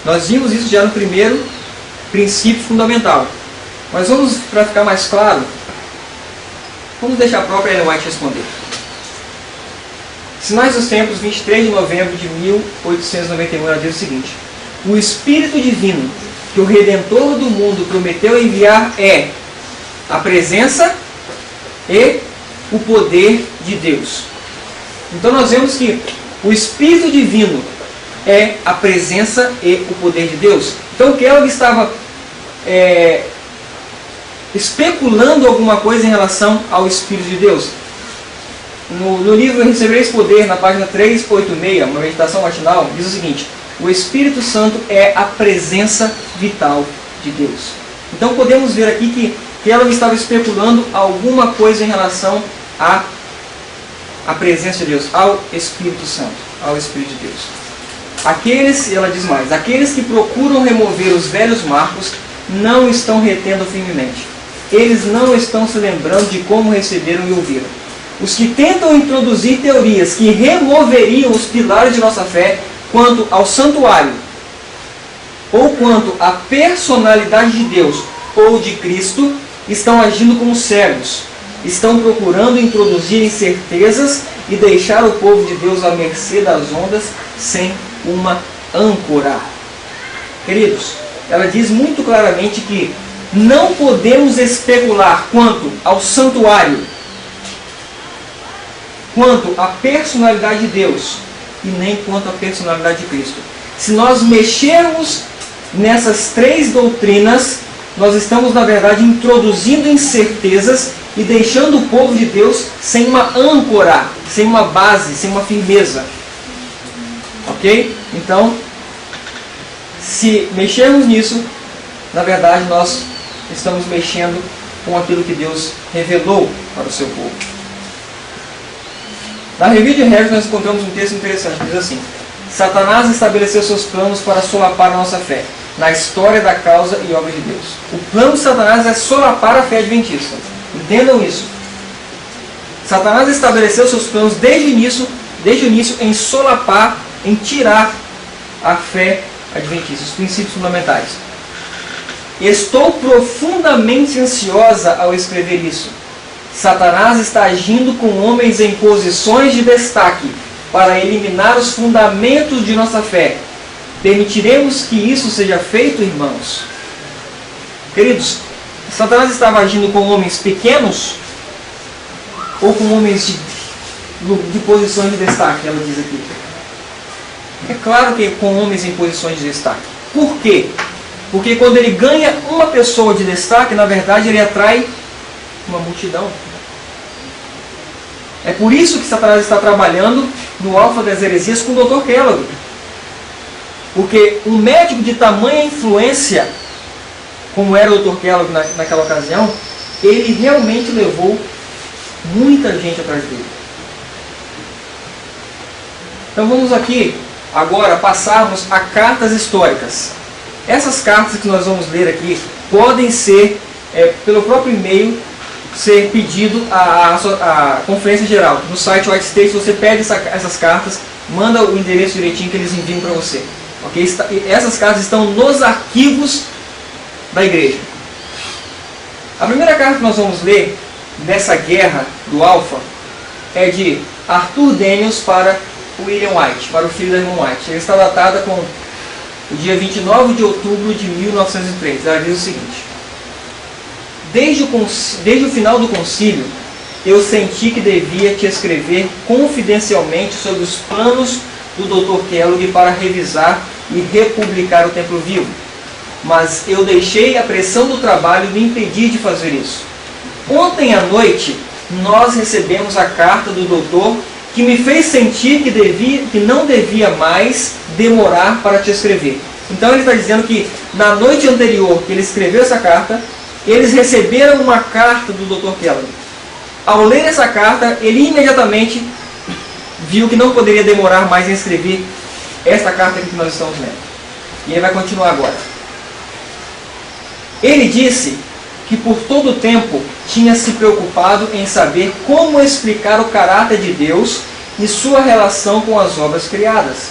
Nós vimos isso já no primeiro princípio fundamental. Mas vamos, para ficar mais claro, vamos deixar a própria Ellen White responder. Sinais dos Tempos, 23 de novembro de 1891, ela diz o seguinte: o Espírito Divino que o Redentor do mundo prometeu enviar é a presença e o poder de Deus. Então nós vemos que o Espírito Divino é a presença e o poder de Deus. Então Kellogg estava especulando alguma coisa em relação ao Espírito de Deus. No livro Recebereis Poder, na página 386, uma meditação matinal, diz o seguinte: o Espírito Santo é a presença vital de Deus. Então podemos ver aqui que Kellogg estava especulando alguma coisa em relação à presença de Deus, ao Espírito Santo, ao Espírito de Deus. Ela diz mais, aqueles que procuram remover os velhos marcos não estão retendo firmemente. Eles não estão se lembrando de como receberam e ouviram. Os que tentam introduzir teorias que removeriam os pilares de nossa fé quanto ao santuário, ou quanto à personalidade de Deus ou de Cristo, estão agindo como cegos. Estão procurando introduzir incertezas e deixar o povo de Deus à mercê das ondas sem uma âncora. Queridos, ela diz muito claramente que não podemos especular quanto ao santuário, quanto à personalidade de Deus e nem quanto à personalidade de Cristo. Se nós mexermos nessas três doutrinas, nós estamos, na verdade, introduzindo incertezas e deixando o povo de Deus sem uma âncora, sem uma base, sem uma firmeza. Ok? Então, se mexermos nisso, na verdade, nós estamos mexendo com aquilo que Deus revelou para o seu povo. Na Review de Harris nós encontramos um texto interessante, que diz assim: Satanás estabeleceu seus planos para solapar a nossa fé na história da causa e obra de Deus. O plano de Satanás é solapar a fé adventista. Entendam isso. Satanás estabeleceu seus planos desde o início em solapar, em tirar a fé adventista, os princípios fundamentais. Estou profundamente ansiosa ao escrever isso. Satanás está agindo com homens em posições de destaque para eliminar os fundamentos de nossa fé. Permitiremos que isso seja feito, irmãos? Queridos, Satanás estava agindo com homens pequenos ou com homens de posições de destaque, ela diz aqui. É claro que com homens em posições de destaque. Por quê? Porque quando ele ganha uma pessoa de destaque, na verdade ele atrai uma multidão. É por isso que Satanás está trabalhando no Alfa das Heresias com o Dr. Kellogg. Porque um médico de tamanha influência, como era o Dr. Kellogg naquela ocasião, ele realmente levou muita gente atrás dele. Então vamos aqui agora passarmos a cartas históricas. Essas cartas que nós vamos ler aqui podem ser, pelo próprio e-mail, ser pedido à conferência geral. No site White State você pede essas cartas, manda o endereço direitinho que eles enviam para você. Okay? Essas cartas estão nos arquivos da igreja. A primeira carta que nós vamos ler nessa guerra do Alfa é de Arthur Daniels para William White, para o filho da irmã White. Ela está datada com o dia 29 de outubro de 1903. Ela diz o seguinte: desde o final do concílio, eu senti que devia te escrever confidencialmente sobre os planos do Dr. Kellogg para revisar e republicar o Templo Vivo. Mas eu deixei a pressão do trabalho me impedir de fazer isso. Ontem à noite, nós recebemos a carta do doutor que me fez sentir que não devia mais demorar para te escrever. Então ele está dizendo que na noite anterior que ele escreveu essa carta, eles receberam uma carta do Dr. Kellogg. Ao ler essa carta, ele imediatamente viu que não poderia demorar mais em escrever esta carta que nós estamos lendo. E ele vai continuar agora. Ele disse que por todo o tempo tinha se preocupado em saber como explicar o caráter de Deus e sua relação com as obras criadas.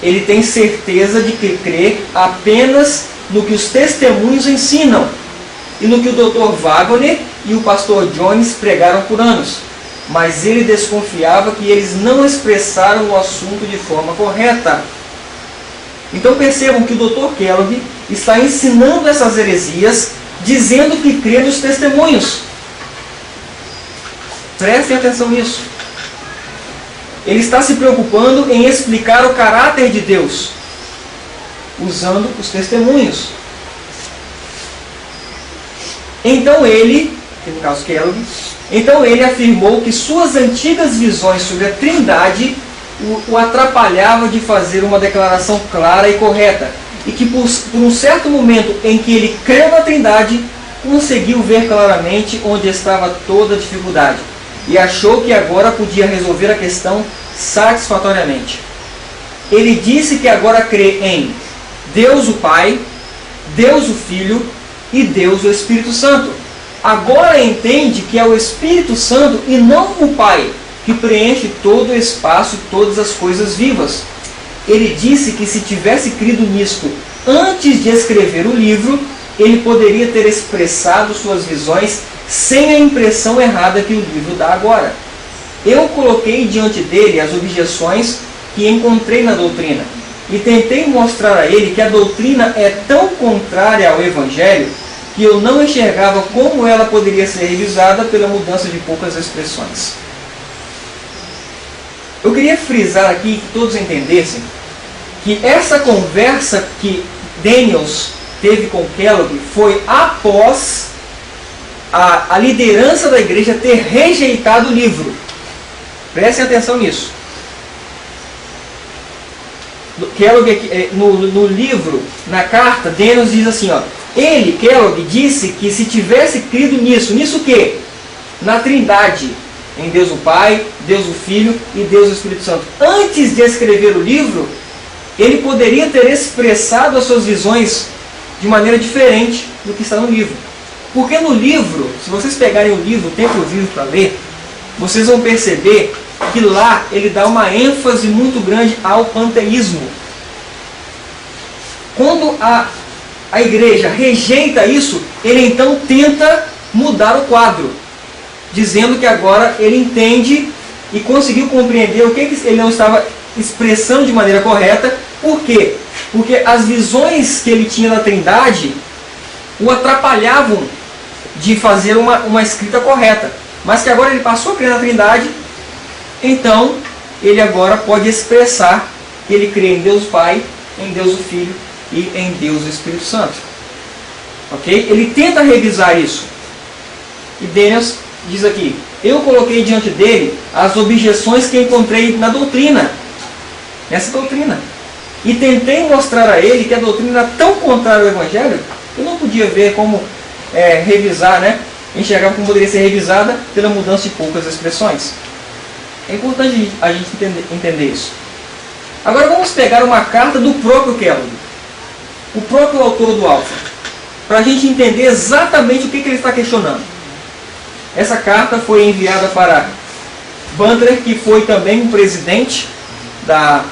Ele tem certeza de que crê apenas no que os testemunhos ensinam e no que o Dr. Wagner e o pastor Jones pregaram por anos, mas ele desconfiava que eles não expressaram o assunto de forma correta. Então percebam que o Dr. Kellogg está ensinando essas heresias, dizendo que crê nos testemunhos. Prestem atenção nisso. Ele está se preocupando em explicar o caráter de Deus, usando os testemunhos. Então ele, no caso Kellogg, afirmou que suas antigas visões sobre a Trindade o atrapalhavam de fazer uma declaração clara e correta, e que por um certo momento em que ele creu na Trindade, conseguiu ver claramente onde estava toda a dificuldade, e achou que agora podia resolver a questão satisfatoriamente. Ele disse que agora crê em Deus o Pai, Deus o Filho e Deus o Espírito Santo. Agora entende que é o Espírito Santo e não o Pai que preenche todo o espaço e todas as coisas vivas. Ele disse que se tivesse crido nisto antes de escrever o livro, ele poderia ter expressado suas visões sem a impressão errada que o livro dá agora. Eu coloquei diante dele as objeções que encontrei na doutrina e tentei mostrar a ele que a doutrina é tão contrária ao Evangelho que eu não enxergava como ela poderia ser revisada pela mudança de poucas expressões. Eu queria frisar aqui que todos entendessem que essa conversa que Daniels teve com Kellogg foi após a liderança da igreja ter rejeitado o livro. Prestem atenção nisso. Kellogg, no livro, na carta, Daniels diz assim, Kellogg disse que se tivesse crido nisso o quê? Na Trindade, em Deus o Pai, Deus o Filho e Deus o Espírito Santo. Antes de escrever o livro, ele poderia ter expressado as suas visões de maneira diferente do que está no livro. Porque no livro, se vocês pegarem o livro Templo Vivo para ler, vocês vão perceber que lá ele dá uma ênfase muito grande ao panteísmo. Quando a igreja rejeita isso, ele então tenta mudar o quadro, dizendo que agora ele entende e conseguiu compreender o que ele não estava expressando de maneira correta. Por quê? Porque as visões que ele tinha da Trindade o atrapalhavam de fazer uma escrita correta. Mas que agora ele passou a crer na Trindade, então ele agora pode expressar que ele crê em Deus Pai, em Deus o Filho e em Deus o Espírito Santo. Ok? Ele tenta revisar isso. E Daniels diz aqui: eu coloquei diante dele as objeções que encontrei na doutrina, nessa doutrina, e tentei mostrar a ele que a doutrina era tão contrária ao Evangelho que eu não podia ver como revisar, enxergar como poderia ser revisada pela mudança de poucas expressões. É importante a gente entender isso. Agora vamos pegar uma carta do próprio Kellogg, o próprio autor do Alfa, para a gente entender exatamente o que ele está questionando. Essa carta foi enviada para Butler, que foi também um presidente da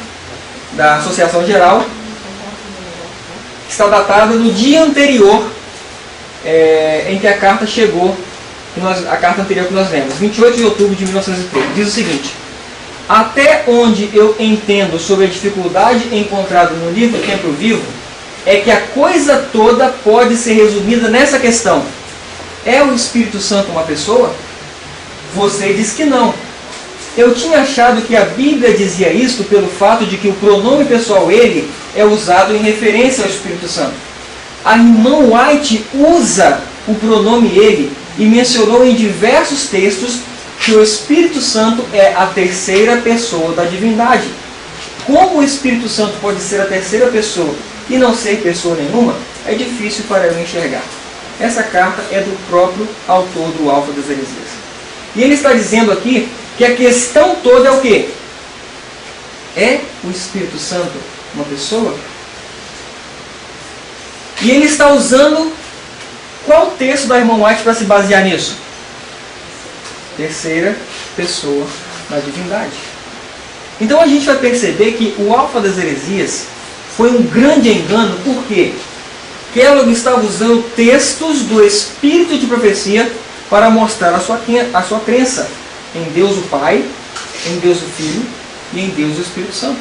Associação Geral, que está datada do dia anterior em que a carta chegou, a carta anterior que nós lemos, 28 de outubro de 1903. Diz o seguinte: até onde eu entendo sobre a dificuldade encontrada no livro Templo Vivo, é que a coisa toda pode ser resumida nessa questão: é o Espírito Santo uma pessoa? Você diz que não. Eu tinha achado que a Bíblia dizia isto pelo fato de que o pronome pessoal ele é usado em referência ao Espírito Santo. A irmã White usa o pronome ele e mencionou em diversos textos que o Espírito Santo é a terceira pessoa da divindade. Como o Espírito Santo pode ser a terceira pessoa e não ser pessoa nenhuma, é difícil para eu enxergar. Essa carta é do próprio autor do Alfa das Heresias. E ele está dizendo aqui que a questão toda é o quê? É o Espírito Santo uma pessoa? E ele está usando qual texto da irmã White para se basear nisso? Terceira pessoa da divindade. Então a gente vai perceber que o Alfa das Heresias foi um grande engano, porque Kellogg estava usando textos do Espírito de profecia para mostrar a sua crença em Deus o Pai, em Deus o Filho e em Deus o Espírito Santo.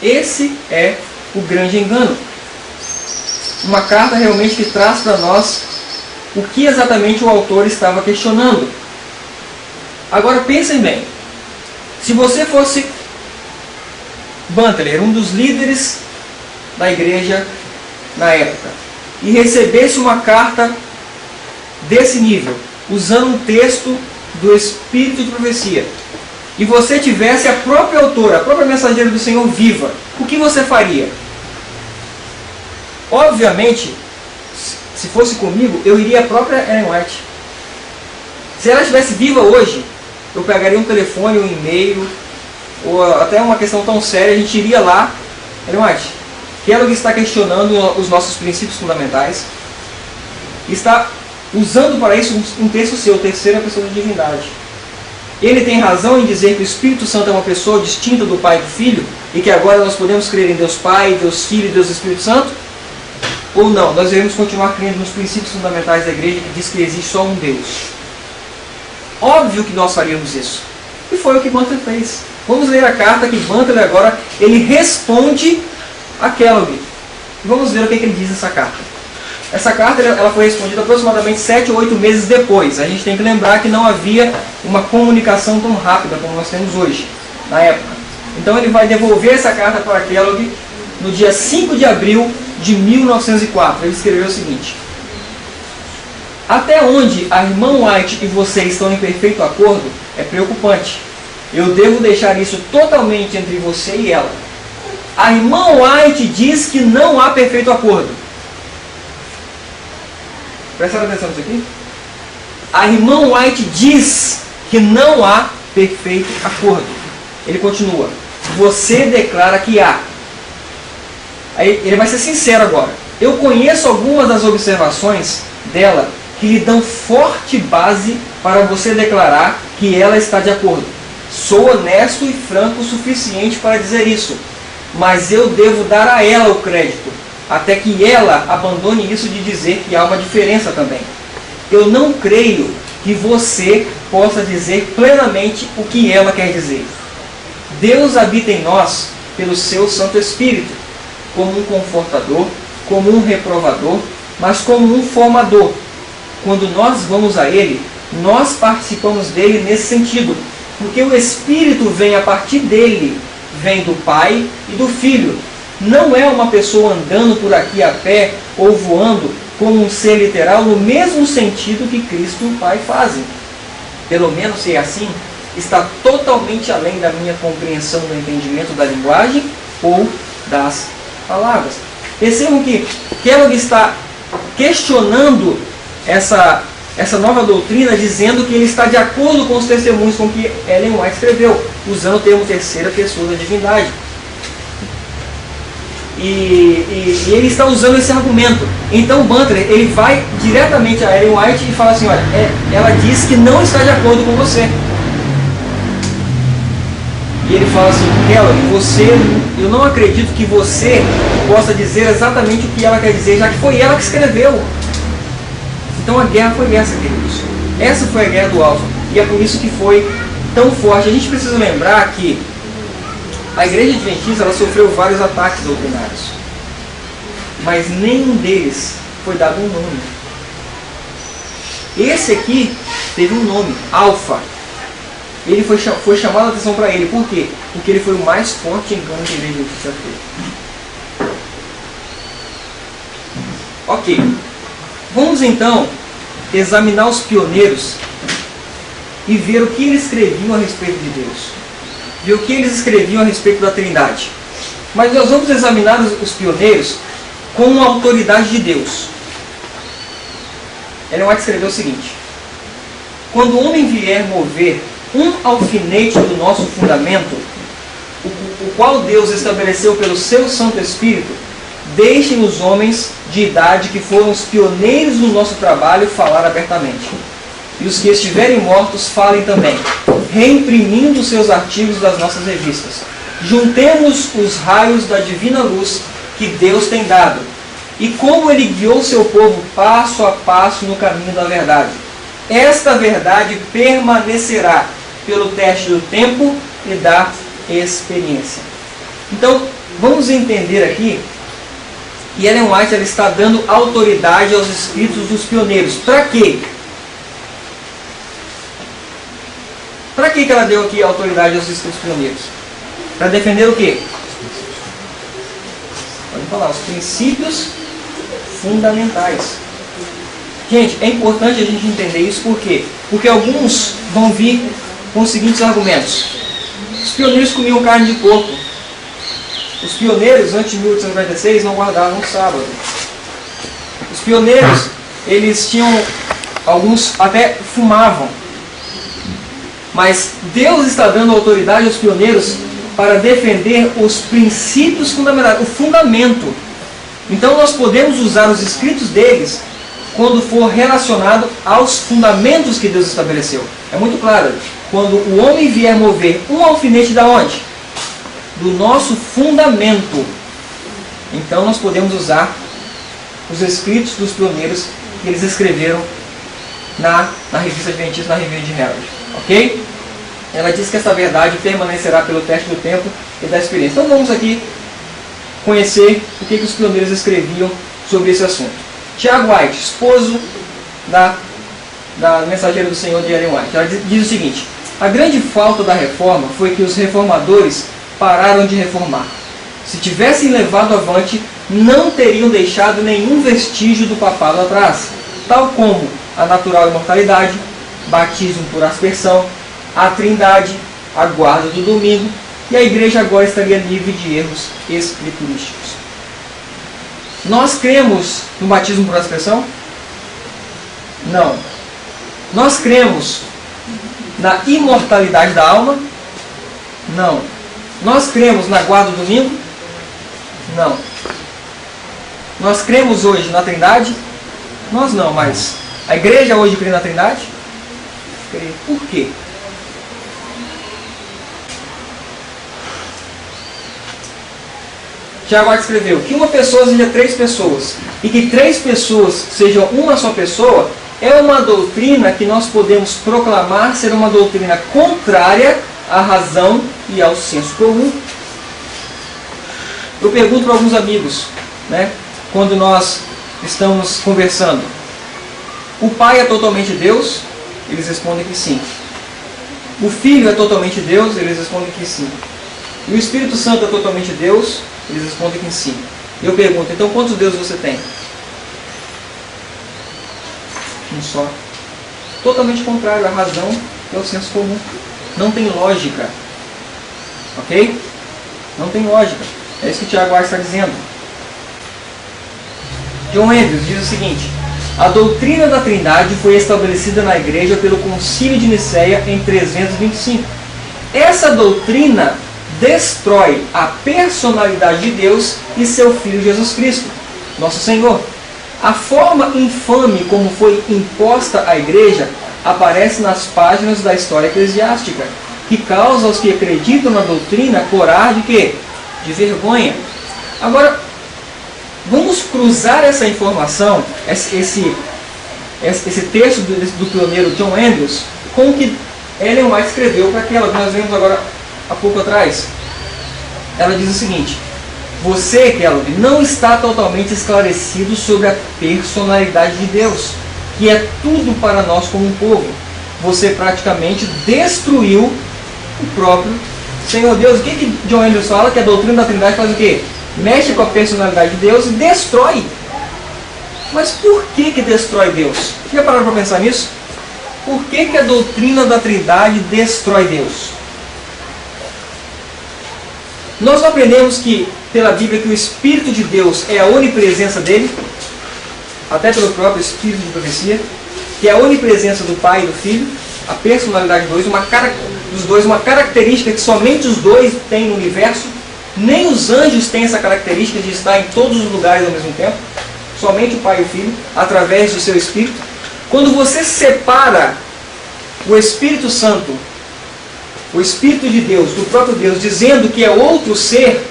Esse é o grande engano. Uma carta realmente que traz para nós o que exatamente o autor estava questionando. Agora pensem bem, se você fosse Butler, um dos líderes da igreja na época, e recebesse uma carta desse nível, usando um texto do Espírito de profecia, e você tivesse a própria autora, a própria mensageira do Senhor viva, o que você faria? Obviamente, se fosse comigo, eu iria à própria Ellen White. Se ela estivesse viva hoje, eu pegaria um telefone, um e-mail, ou até uma questão tão séria, a gente iria lá. Ellen White, Kellogg está questionando os nossos princípios fundamentais, está usando para isso um texto seu, terceira pessoa da divindade. Ele tem razão em dizer que o Espírito Santo é uma pessoa distinta do Pai e do Filho, e que agora nós podemos crer em Deus Pai, Deus Filho e Deus Espírito Santo? Ou não? Nós devemos continuar crendo nos princípios fundamentais da igreja, que diz que existe só um Deus. Óbvio que nós faríamos isso. E foi o que Butler fez. Vamos ler a carta que Butler agora ele responde a Kellogg. Vamos ver o que ele diz nessa carta. Essa carta ela foi respondida aproximadamente 7 ou 8 meses depois. A gente tem que lembrar que não havia uma comunicação tão rápida como nós temos hoje, na época. Então ele vai devolver essa carta para Kellogg no dia 5 de abril de 1904. Ele escreveu o seguinte: até onde a irmã White e você estão em perfeito acordo é preocupante. Eu devo deixar isso totalmente entre você e ela. A irmã White diz que não há perfeito acordo. Presta atenção nisso aqui. A irmã White diz que não há perfeito acordo. Ele continua: você declara que há. Aí ele vai ser sincero agora. eu conheço algumas das observações dela que lhe dão forte base para você declarar que ela está de acordo. Sou honesto e franco o suficiente para dizer isso, mas eu devo dar a ela o crédito, até que ela abandone isso de dizer que há uma diferença também. Eu não creio que você possa dizer plenamente o que ela quer dizer. Deus habita em nós pelo seu Santo Espírito, como um confortador, como um reprovador, mas como um formador. Quando nós vamos a Ele, nós participamos dele nesse sentido, porque o Espírito vem a partir dele, vem do Pai e do Filho. Não é uma pessoa andando por aqui a pé ou voando como um ser literal no mesmo sentido que Cristo e o Pai fazem. Pelo menos, se é assim, está totalmente além da minha compreensão do entendimento da linguagem ou das palavras. Percebam que Kellogg está questionando essa nova doutrina, dizendo que ele está de acordo com os testemunhos com que Ellen White escreveu, usando o termo terceira pessoa da divindade. E ele está usando esse argumento. Então Butler, ele vai diretamente a Ellen White e fala assim, olha, ela diz que não está de acordo com você. E ele fala assim, Kellogg, eu não acredito que você possa dizer exatamente o que ela quer dizer, já que foi ela que escreveu. Então a guerra foi essa, queridos. Essa foi a guerra do Alfa. E é por isso que foi tão forte. A gente precisa lembrar que a Igreja Adventista ela sofreu vários ataques doutrinários. Mas nenhum deles foi dado um nome. Esse aqui teve um nome, Alfa. Ele foi chamado a atenção para ele. Por quê? Porque ele foi o mais forte engano que a Igreja Adventista fez. Ok. Vamos então examinar os pioneiros e ver o que eles escreviam a respeito de Deus. Ver o que eles escreviam a respeito da Trindade. Mas nós vamos examinar os pioneiros com a autoridade de Deus. Ellen White escreveu o seguinte: quando o homem vier mover um alfinete do nosso fundamento, o qual Deus estabeleceu pelo seu Santo Espírito, deixem os homens de idade que foram os pioneiros do nosso trabalho falar abertamente. E os que estiverem mortos falem também, reimprimindo seus artigos das nossas revistas. Juntemos os raios da divina luz que Deus tem dado, e como Ele guiou seu povo passo a passo no caminho da verdade. Esta verdade permanecerá pelo teste do tempo e da experiência. Então, vamos entender aqui. E Ellen White ela está dando autoridade aos escritos dos pioneiros. Para quê? Para que ela deu aqui autoridade aos escritos pioneiros? Para defender o quê? Pode falar, os princípios fundamentais. Gente, é importante a gente entender isso, por quê? Porque alguns vão vir com os seguintes argumentos. Os pioneiros comiam carne de porco. Os pioneiros, antes de 1846, não guardavam o sábado. Os pioneiros, eles tinham, alguns até fumavam. Mas Deus está dando autoridade aos pioneiros para defender os princípios fundamentais, o fundamento. Então nós podemos usar os escritos deles quando for relacionado aos fundamentos que Deus estabeleceu. É muito claro, quando o homem vier mover um alfinete da onde? Do nosso fundamento. Então nós podemos usar os escritos dos pioneiros que eles escreveram na revista Adventista, na revista de Herald. Ok? Ela diz que essa verdade permanecerá pelo teste do tempo e da experiência. Então vamos aqui conhecer o que os pioneiros escreviam sobre esse assunto. Tiago White, esposo da mensageira do Senhor de Ellen White, ela diz o seguinte: a grande falta da reforma foi que os reformadores pararam de reformar. Se tivessem levado avante, não teriam deixado nenhum vestígio do papado atrás, tal como a natural imortalidade, batismo por aspersão, a trindade, a guarda do domingo, e a igreja agora estaria livre de erros escriturísticos. Nós cremos no batismo por aspersão? Não. Nós cremos na imortalidade da alma? Não. Nós cremos na guarda do domingo? Não. Nós cremos hoje na Trindade? Nós não, mas a igreja hoje crê na Trindade? Crê. Por quê? Tiago escreveu que uma pessoa seja 3 pessoas e que 3 pessoas sejam uma só pessoa é uma doutrina que nós podemos proclamar ser uma doutrina contrária à razão e ao senso comum. Eu pergunto para alguns amigos, quando nós estamos conversando, o Pai é totalmente Deus? Eles respondem que sim. O Filho é totalmente Deus? Eles respondem que sim. E o Espírito Santo é totalmente Deus? Eles respondem que sim. E eu pergunto, então quantos deuses você tem? Um só. Totalmente contrário à razão e ao senso comum. Não tem lógica. Ok? Não tem lógica. É isso que o Tiago está dizendo. John Andrews diz o seguinte: a doutrina da Trindade foi estabelecida na igreja pelo Concílio de Nicéia em 325. Essa doutrina destrói a personalidade de Deus e seu Filho Jesus Cristo, nosso Senhor. A forma infame como foi imposta à igreja aparece nas páginas da história eclesiástica, que causa aos que acreditam na doutrina corar de quê? De vergonha. Agora, vamos cruzar essa informação, esse texto do pioneiro John Andrews, com o que Ellen White escreveu para aquela que nós vimos agora há pouco atrás. Ela diz o seguinte: você, Kelvin, não está totalmente esclarecido sobre a personalidade de Deus, que é tudo para nós como um povo. Você praticamente destruiu o próprio Senhor Deus. O que John Andrews fala? Que a doutrina da Trindade faz o quê? Mexe com a personalidade de Deus e destrói. Mas por que destrói Deus? Já pararam para pensar nisso? Por que a doutrina da Trindade destrói Deus? Nós aprendemos pela Bíblia que o Espírito de Deus é a onipresença dele, até pelo próprio Espírito de profecia, que é a onipresença do Pai e do Filho, a personalidade dos dois, uma característica que somente os dois têm no universo. Nem os anjos têm essa característica de estar em todos os lugares ao mesmo tempo. Somente o Pai e o Filho, através do seu Espírito. Quando você separa o Espírito Santo, o Espírito de Deus, do próprio Deus, dizendo que é outro ser,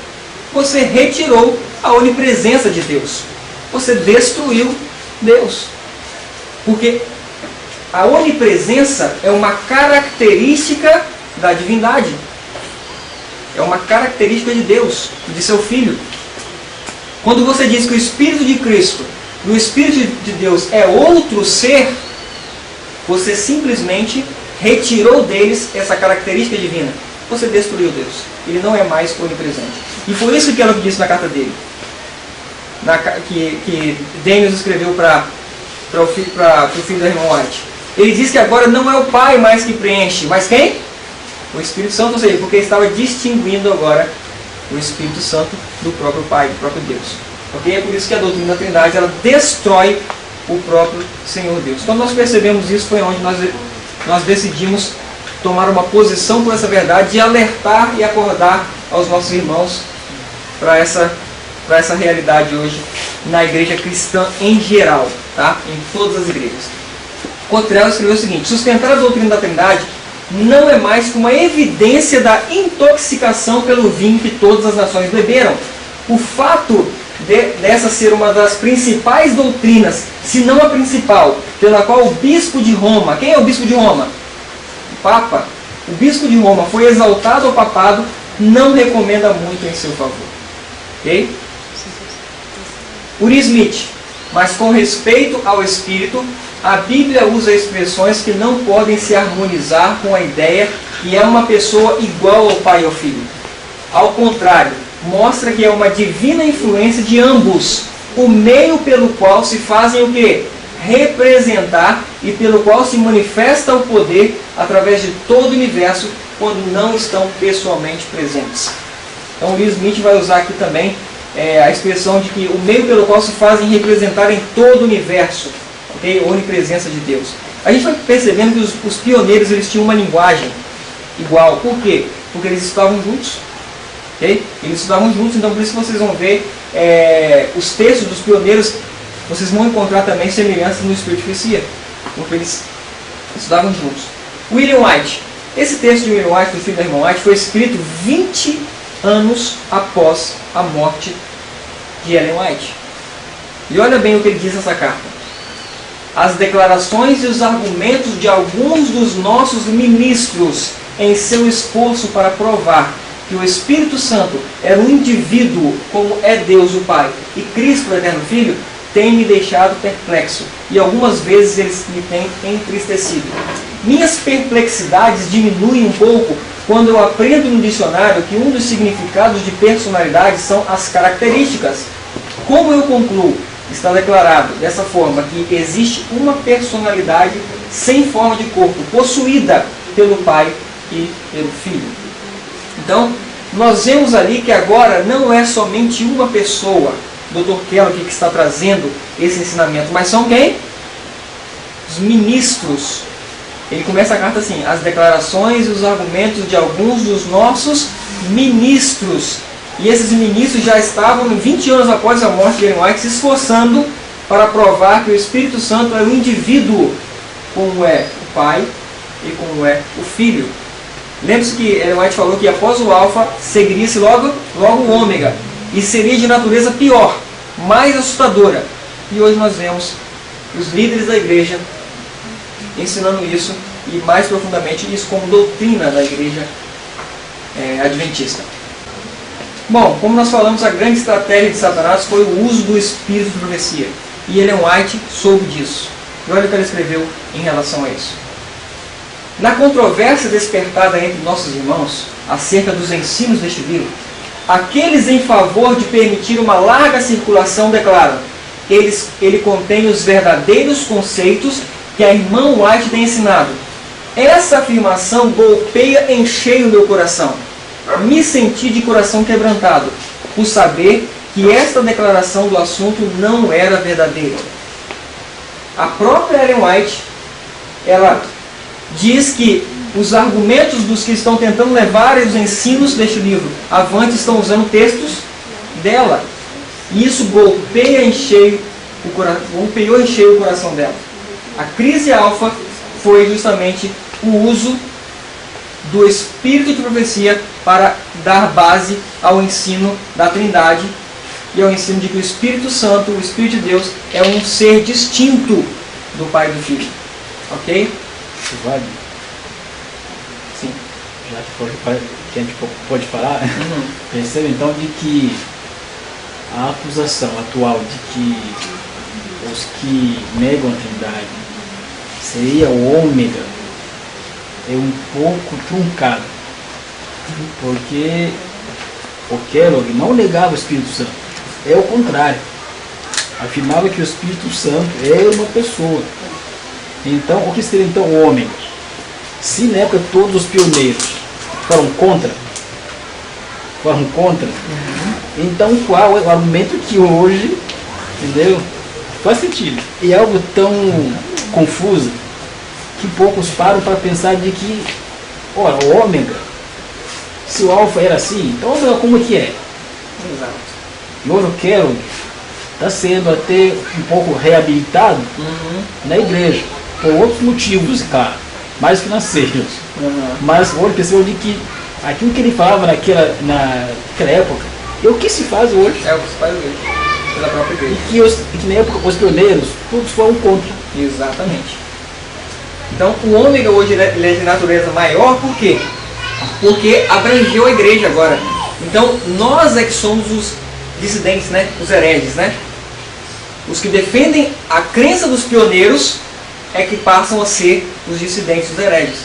você retirou a onipresença de Deus. Você destruiu Deus. Porque a onipresença é uma característica da divindade. É uma característica de Deus, de seu Filho. Quando você diz que o Espírito de Cristo e o Espírito de Deus é outro ser, você simplesmente retirou deles essa característica divina. Você destruiu Deus. Ele não é mais onipresente. E foi isso que ela disse na carta dele. Que Daniels escreveu para o filho da irmã White. Ele diz que agora não é o Pai mais que preenche, mas quem? O Espírito Santo, ou seja, porque ele estava distinguindo agora o Espírito Santo do próprio Pai, do próprio Deus. Ok? É por isso que a doutrina da Trindade ela destrói o próprio Senhor Deus. Quando nós percebemos isso, foi onde nós decidimos tomar uma posição por essa verdade e alertar e acordar aos nossos irmãos para essa realidade hoje na igreja cristã em geral, tá? Em todas as igrejas. Cottrell escreveu o seguinte: sustentar a doutrina da Trindade não é mais que uma evidência da intoxicação pelo vinho que todas as nações beberam. O fato dessa ser uma das principais doutrinas, se não a principal, pela qual o bispo de Roma, quem é o bispo de Roma? O Papa. O bispo de Roma foi exaltado ao papado, não recomenda muito em seu favor. Ok? Uri Smith: mas com respeito ao Espírito, a Bíblia usa expressões que não podem se harmonizar com a ideia que é uma pessoa igual ao Pai e ao Filho. Ao contrário, mostra que é uma divina influência de ambos, o meio pelo qual se fazem o quê? Representar e pelo qual se manifesta o poder através de todo o universo quando não estão pessoalmente presentes. Então, Uri Smith vai usar aqui também a expressão de que o meio pelo qual se fazem representar em todo o universo, ok? Onipresença de Deus. A gente vai percebendo que os pioneiros eles tinham uma linguagem igual. Por quê? Porque eles estavam juntos. Okay? Eles estudavam juntos, então por isso vocês vão ver os textos dos pioneiros, vocês vão encontrar também semelhanças no Espírito de Profecia, porque eles estudavam juntos. William White. Esse texto de William White, do filho da irmã White, foi escrito 20 anos após a morte de Ellen White. E olha bem o que ele diz nessa carta. As declarações e os argumentos de alguns dos nossos ministros em seu esforço para provar que o Espírito Santo era um indivíduo como é Deus o Pai e Cristo o Eterno Filho, têm me deixado perplexo e algumas vezes eles me têm entristecido. Minhas perplexidades diminuem um pouco quando eu aprendo no dicionário que um dos significados de personalidade são as características. Como eu concluo? Está declarado dessa forma que existe uma personalidade sem forma de corpo, possuída pelo Pai e pelo Filho. Então, nós vemos ali que agora não é somente uma pessoa, Dr. Kellogg, que está trazendo esse ensinamento, mas são quem? Os ministros. Ele começa a carta assim: as declarações e os argumentos de alguns dos nossos ministros. E esses ministros já estavam, 20 anos após a morte de Ellen White, se esforçando para provar que o Espírito Santo é um indivíduo, como é o Pai e como é o Filho. Lembre-se que Ellen White falou que após o Alfa seguiria-se logo o Ômega, e seria de natureza pior, mais assustadora. E hoje nós vemos os líderes da igreja ensinando isso, e mais profundamente isso como doutrina da igreja adventista. Bom, como nós falamos, a grande estratégia de Satanás foi o uso do espírito de profecia. E Ellen White soube disso. E olha o que ela escreveu em relação a isso. Na controvérsia despertada entre nossos irmãos acerca dos ensinos deste livro, aqueles em favor de permitir uma larga circulação declaram: ele contém os verdadeiros conceitos que a irmã White tem ensinado. Essa afirmação golpeia em cheio meu coração. Me senti de coração quebrantado por saber que esta declaração do assunto não era verdadeira. A própria Ellen White, ela diz que os argumentos dos que estão tentando levar os ensinos deste livro avante estão usando textos dela. E isso golpeou em cheio o coração dela. A crise alfa foi justamente o uso do espírito de profecia para dar base ao ensino da Trindade e ao ensino de que o Espírito Santo, o Espírito de Deus, é um ser distinto do Pai e do Filho. Ok? Vale? Sim. Já que a gente pode falar, percebe então de que a acusação atual de que os que negam a Trindade seria o ômega é um pouco truncado, porque o Kellogg não negava o Espírito Santo, é o contrário, afirmava que o Espírito Santo é uma pessoa. Então, o que seria então o ômega? Se na época todos os pioneiros foram contra, então qual é o argumento que hoje, entendeu? Faz sentido. E é algo tão confuso que poucos param para pensar de que, ora, o ômega, se o alfa era assim, então o ômega como que é? Exato. E hoje o Kellogg está sendo até um pouco reabilitado na igreja, por outros motivos, claro, mais financeiros. Mas hoje percebeu de que aquilo que ele falava naquela época é o que se faz hoje. É o que se faz hoje, pela própria igreja. E que na época os pioneiros, todos foram contra. Exatamente. Então, o ômega hoje ele é de natureza maior, por quê? Porque abrangeu a igreja agora. Então, nós é que somos os dissidentes, né? Os hereges, né? Os que defendem a crença dos pioneiros é que passam a ser os dissidentes, os hereges.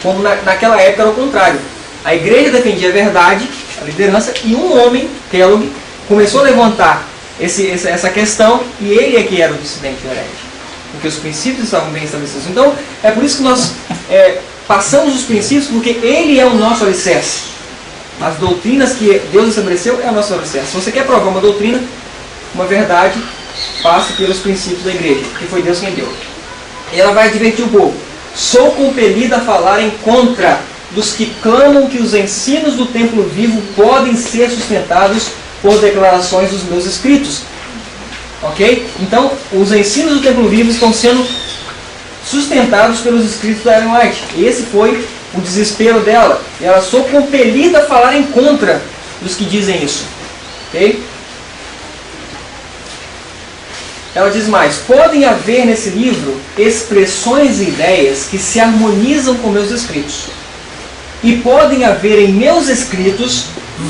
Como naquela época era o contrário. A igreja defendia a verdade, a liderança, e um homem, Kellogg, começou a levantar essa questão, e ele é que era o dissidente, o herege. Porque os princípios estavam bem estabelecidos. Então, é por isso que nós passamos os princípios, porque ele é o nosso alicerce. As doutrinas que Deus estabeleceu é o nosso alicerce. Se você quer provar uma doutrina, uma verdade, passe pelos princípios da igreja, que foi Deus quem deu. E ela vai advertir o povo: sou compelida a falar em contra dos que clamam que os ensinos do templo vivo podem ser sustentados por declarações dos meus escritos. Ok? Então, os ensinos do templo vivo estão sendo sustentados pelos escritos da Ellen White. Esse foi o desespero dela. E ela sou compelida a falar em contra dos que dizem isso. Ok? Ela diz mais: podem haver nesse livro expressões e ideias que se harmonizam com meus escritos. E podem haver em meus escritos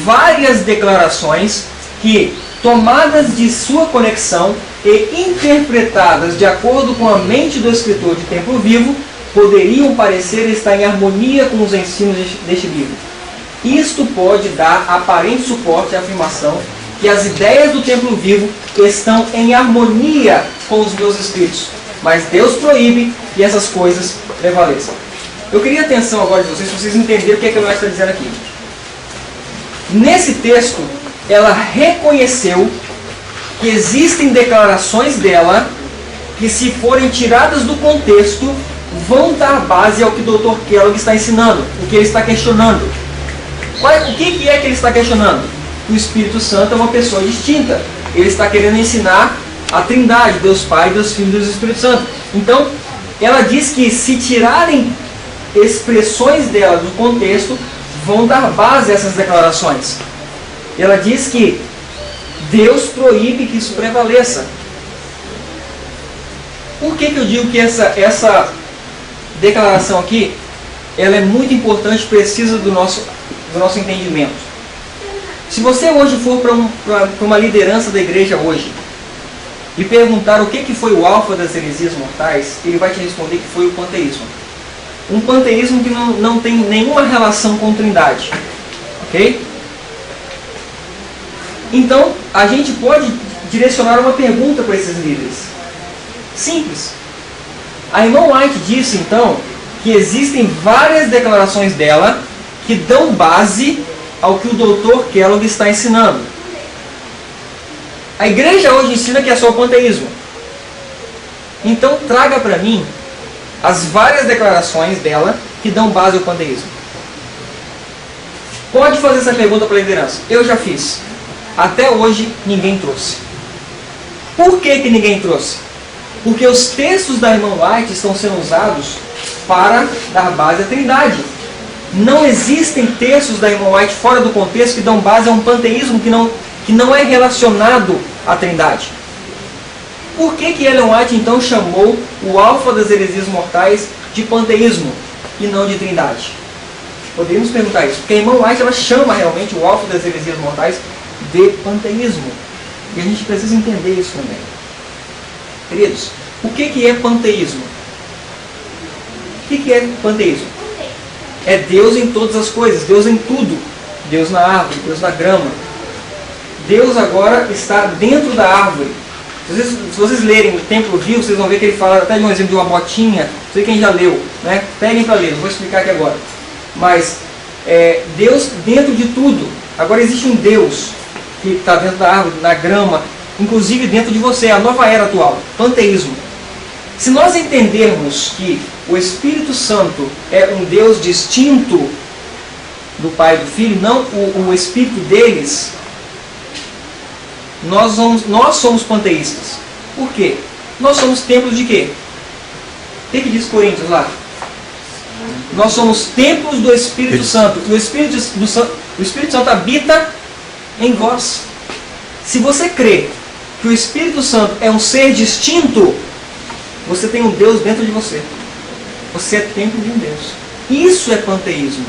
várias declarações que, tomadas de sua conexão e interpretadas de acordo com a mente do escritor de Templo Vivo, poderiam parecer estar em harmonia com os ensinos deste livro. Isto pode dar aparente suporte à afirmação que as ideias do Templo Vivo estão em harmonia com os meus escritos, mas Deus proíbe que essas coisas prevaleçam. Eu queria a atenção agora de vocês, para vocês entenderem o que é que ela está dizendo aqui. Nesse texto, ela reconheceu que existem declarações dela que, se forem tiradas do contexto, vão dar base ao que o Dr. Kellogg está ensinando, o que ele está questionando. O que é que ele está questionando? Que o Espírito Santo é uma pessoa distinta. Ele está querendo ensinar a Trindade, Deus Pai, Deus Filho e Deus Espírito Santo. Então, ela diz que, se tirarem expressões dela do contexto, vão dar base a essas declarações. Ela diz que Deus proíbe que isso prevaleça. Por que eu digo que essa declaração aqui, ela é muito importante, precisa do nosso entendimento? Se você hoje for para uma liderança da igreja hoje e perguntar o que foi o alfa das heresias mortais, ele vai te responder que foi o panteísmo. Um panteísmo que não tem nenhuma relação com Trindade. Ok? Então, a gente pode direcionar uma pergunta para esses líderes. Simples. A irmã White disse, então, que existem várias declarações dela que dão base ao que o Dr. Kellogg está ensinando. A igreja hoje ensina que é só o panteísmo. Então, traga para mim as várias declarações dela que dão base ao panteísmo. Pode fazer essa pergunta para a liderança. Eu já fiz. Até hoje, ninguém trouxe. Por que ninguém trouxe? Porque os textos da irmã White estão sendo usados para dar base à Trindade. Não existem textos da irmã White fora do contexto que dão base a um panteísmo que não é relacionado à Trindade. Por que Ellen White então chamou o alfa das heresias mortais de panteísmo e não de Trindade? Poderíamos perguntar isso, porque a irmã White ela chama realmente o alfa das heresias mortais de panteísmo. E a gente precisa entender isso também. Queridos, o que é panteísmo? O que é panteísmo? É Deus em todas as coisas, Deus em tudo. Deus na árvore, Deus na grama. Deus agora está dentro da árvore. Se vocês lerem o Templo Vivo, vocês vão ver que ele fala até de um exemplo de uma botinha. Não sei quem já leu, né? Peguem para ler, não vou explicar aqui agora. Mas Deus dentro de tudo. Agora existe um Deus que está dentro da árvore, na grama, inclusive dentro de você, a nova era atual, panteísmo. Se nós entendermos que o Espírito Santo é um Deus distinto do Pai e do Filho, não o Espírito deles, nós somos panteístas. Por quê? Nós somos templos de quê? O que diz Coríntios lá? Nós somos templos do Espírito Santo. E o Espírito Santo habita em vós. Se você crê que o Espírito Santo é um ser distinto, você tem um Deus dentro de você. Você é templo de um Deus. Isso é panteísmo.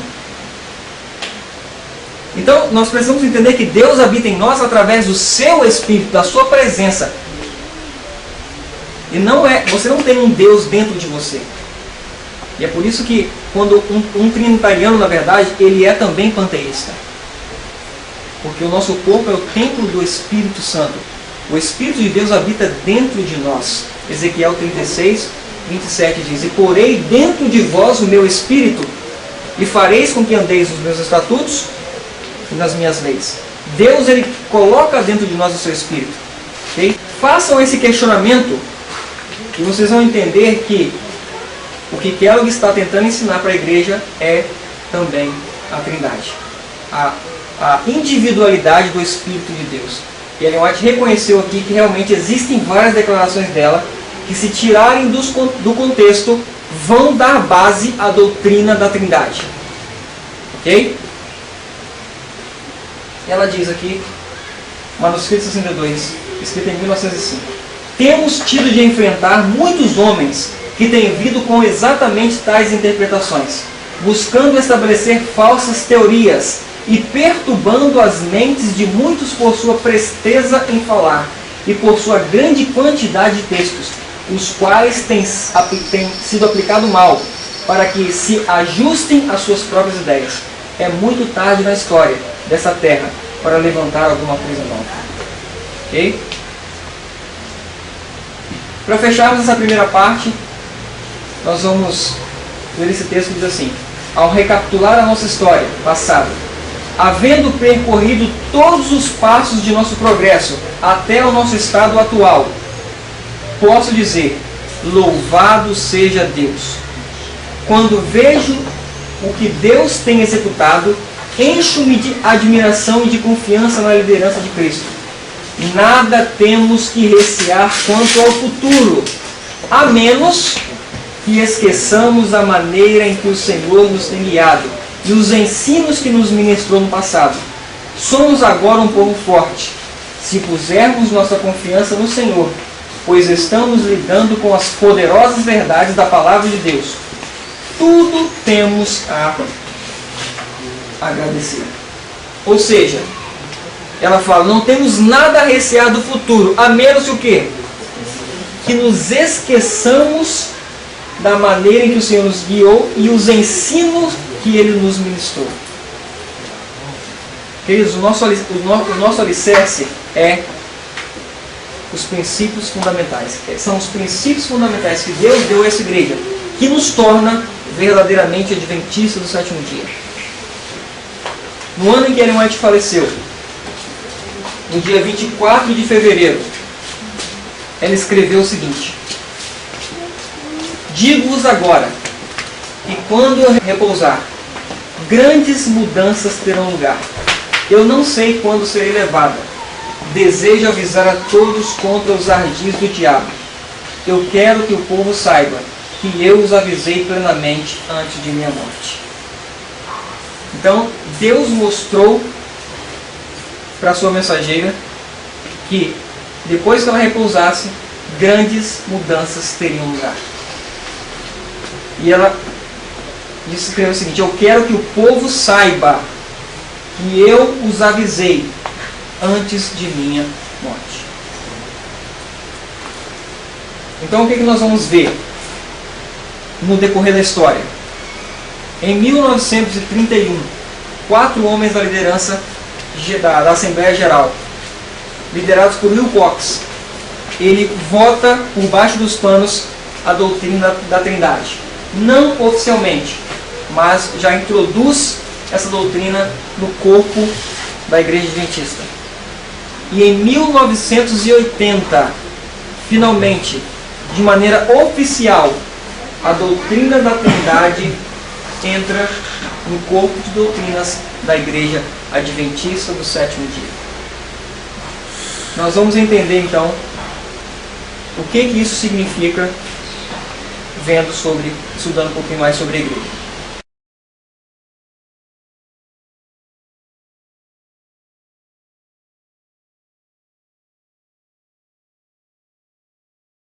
Então, nós precisamos entender que Deus habita em nós através do seu Espírito, da sua presença. E você não tem um Deus dentro de você. E é por isso que, quando um trinitariano, na verdade, ele é também panteísta. Porque o nosso corpo é o templo do Espírito Santo. O Espírito de Deus habita dentro de nós. Ezequiel 36, 27 diz: e porei dentro de vós o meu Espírito, e fareis com que andeis nos meus estatutos e nas minhas leis. Deus, ele coloca dentro de nós o seu Espírito. Okay? Façam esse questionamento e vocês vão entender que o que Kellogg está tentando ensinar para a igreja é também a Trindade, a individualidade do Espírito de Deus. E Ellen White reconheceu aqui que realmente existem várias declarações dela que, se tirarem do contexto, vão dar base à doutrina da Trindade. Ok? Ela diz aqui, manuscrito 62, escrito em 1905: temos tido de enfrentar muitos homens que têm vindo com exatamente tais interpretações, buscando estabelecer falsas teorias e perturbando as mentes de muitos por sua presteza em falar e por sua grande quantidade de textos, os quais têm sido aplicado mal, para que se ajustem às suas próprias ideias. É muito tarde na história dessa terra para levantar alguma coisa nova. Ok? Para fecharmos essa primeira parte, nós vamos ler esse texto que diz assim: ao recapitular a nossa história passada, havendo percorrido todos os passos de nosso progresso até o nosso estado atual, posso dizer: louvado seja Deus! Quando vejo o que Deus tem executado, encho-me de admiração e de confiança na liderança de Cristo. Nada temos que recear quanto ao futuro, a menos que esqueçamos a maneira em que o Senhor nos tem guiado e os ensinos que nos ministrou no passado. Somos agora um povo forte, se pusermos nossa confiança no Senhor, pois estamos lidando com as poderosas verdades da Palavra de Deus. Tudo temos a agradecer. Ou seja, ela fala, não temos nada a recear do futuro, a menos que o quê? Que nos esqueçamos da maneira em que o Senhor nos guiou e os ensinos que Ele nos ministrou. Queridos, o nosso alicerce é os princípios fundamentais. São os princípios fundamentais que Deus deu a essa igreja, que nos torna verdadeiramente adventistas do sétimo dia. No ano em que Ellen White faleceu, no dia 24 de fevereiro, ela escreveu o seguinte: digo-vos agora, que quando eu repousar, grandes mudanças terão lugar. Eu não sei quando serei levada. Desejo avisar a todos contra os ardis do diabo. Eu quero que o povo saiba que eu os avisei plenamente antes de minha morte. Então, Deus mostrou para a sua mensageira que, depois que ela repousasse, grandes mudanças teriam lugar. E ela escreveu o seguinte: eu quero que o povo saiba que eu os avisei antes de minha morte. Então, o que nós vamos ver no decorrer da história? Em 1931, 4 homens da liderança da Assembleia Geral, liderados por Will Cox, ele vota por baixo dos panos a doutrina da Trindade. Não oficialmente, mas já introduz essa doutrina no corpo da Igreja Adventista. E em 1980, finalmente, de maneira oficial, a doutrina da Trindade entra no corpo de doutrinas da Igreja Adventista do sétimo dia. Nós vamos entender então o que isso significa, estudando um pouquinho mais sobre a igreja.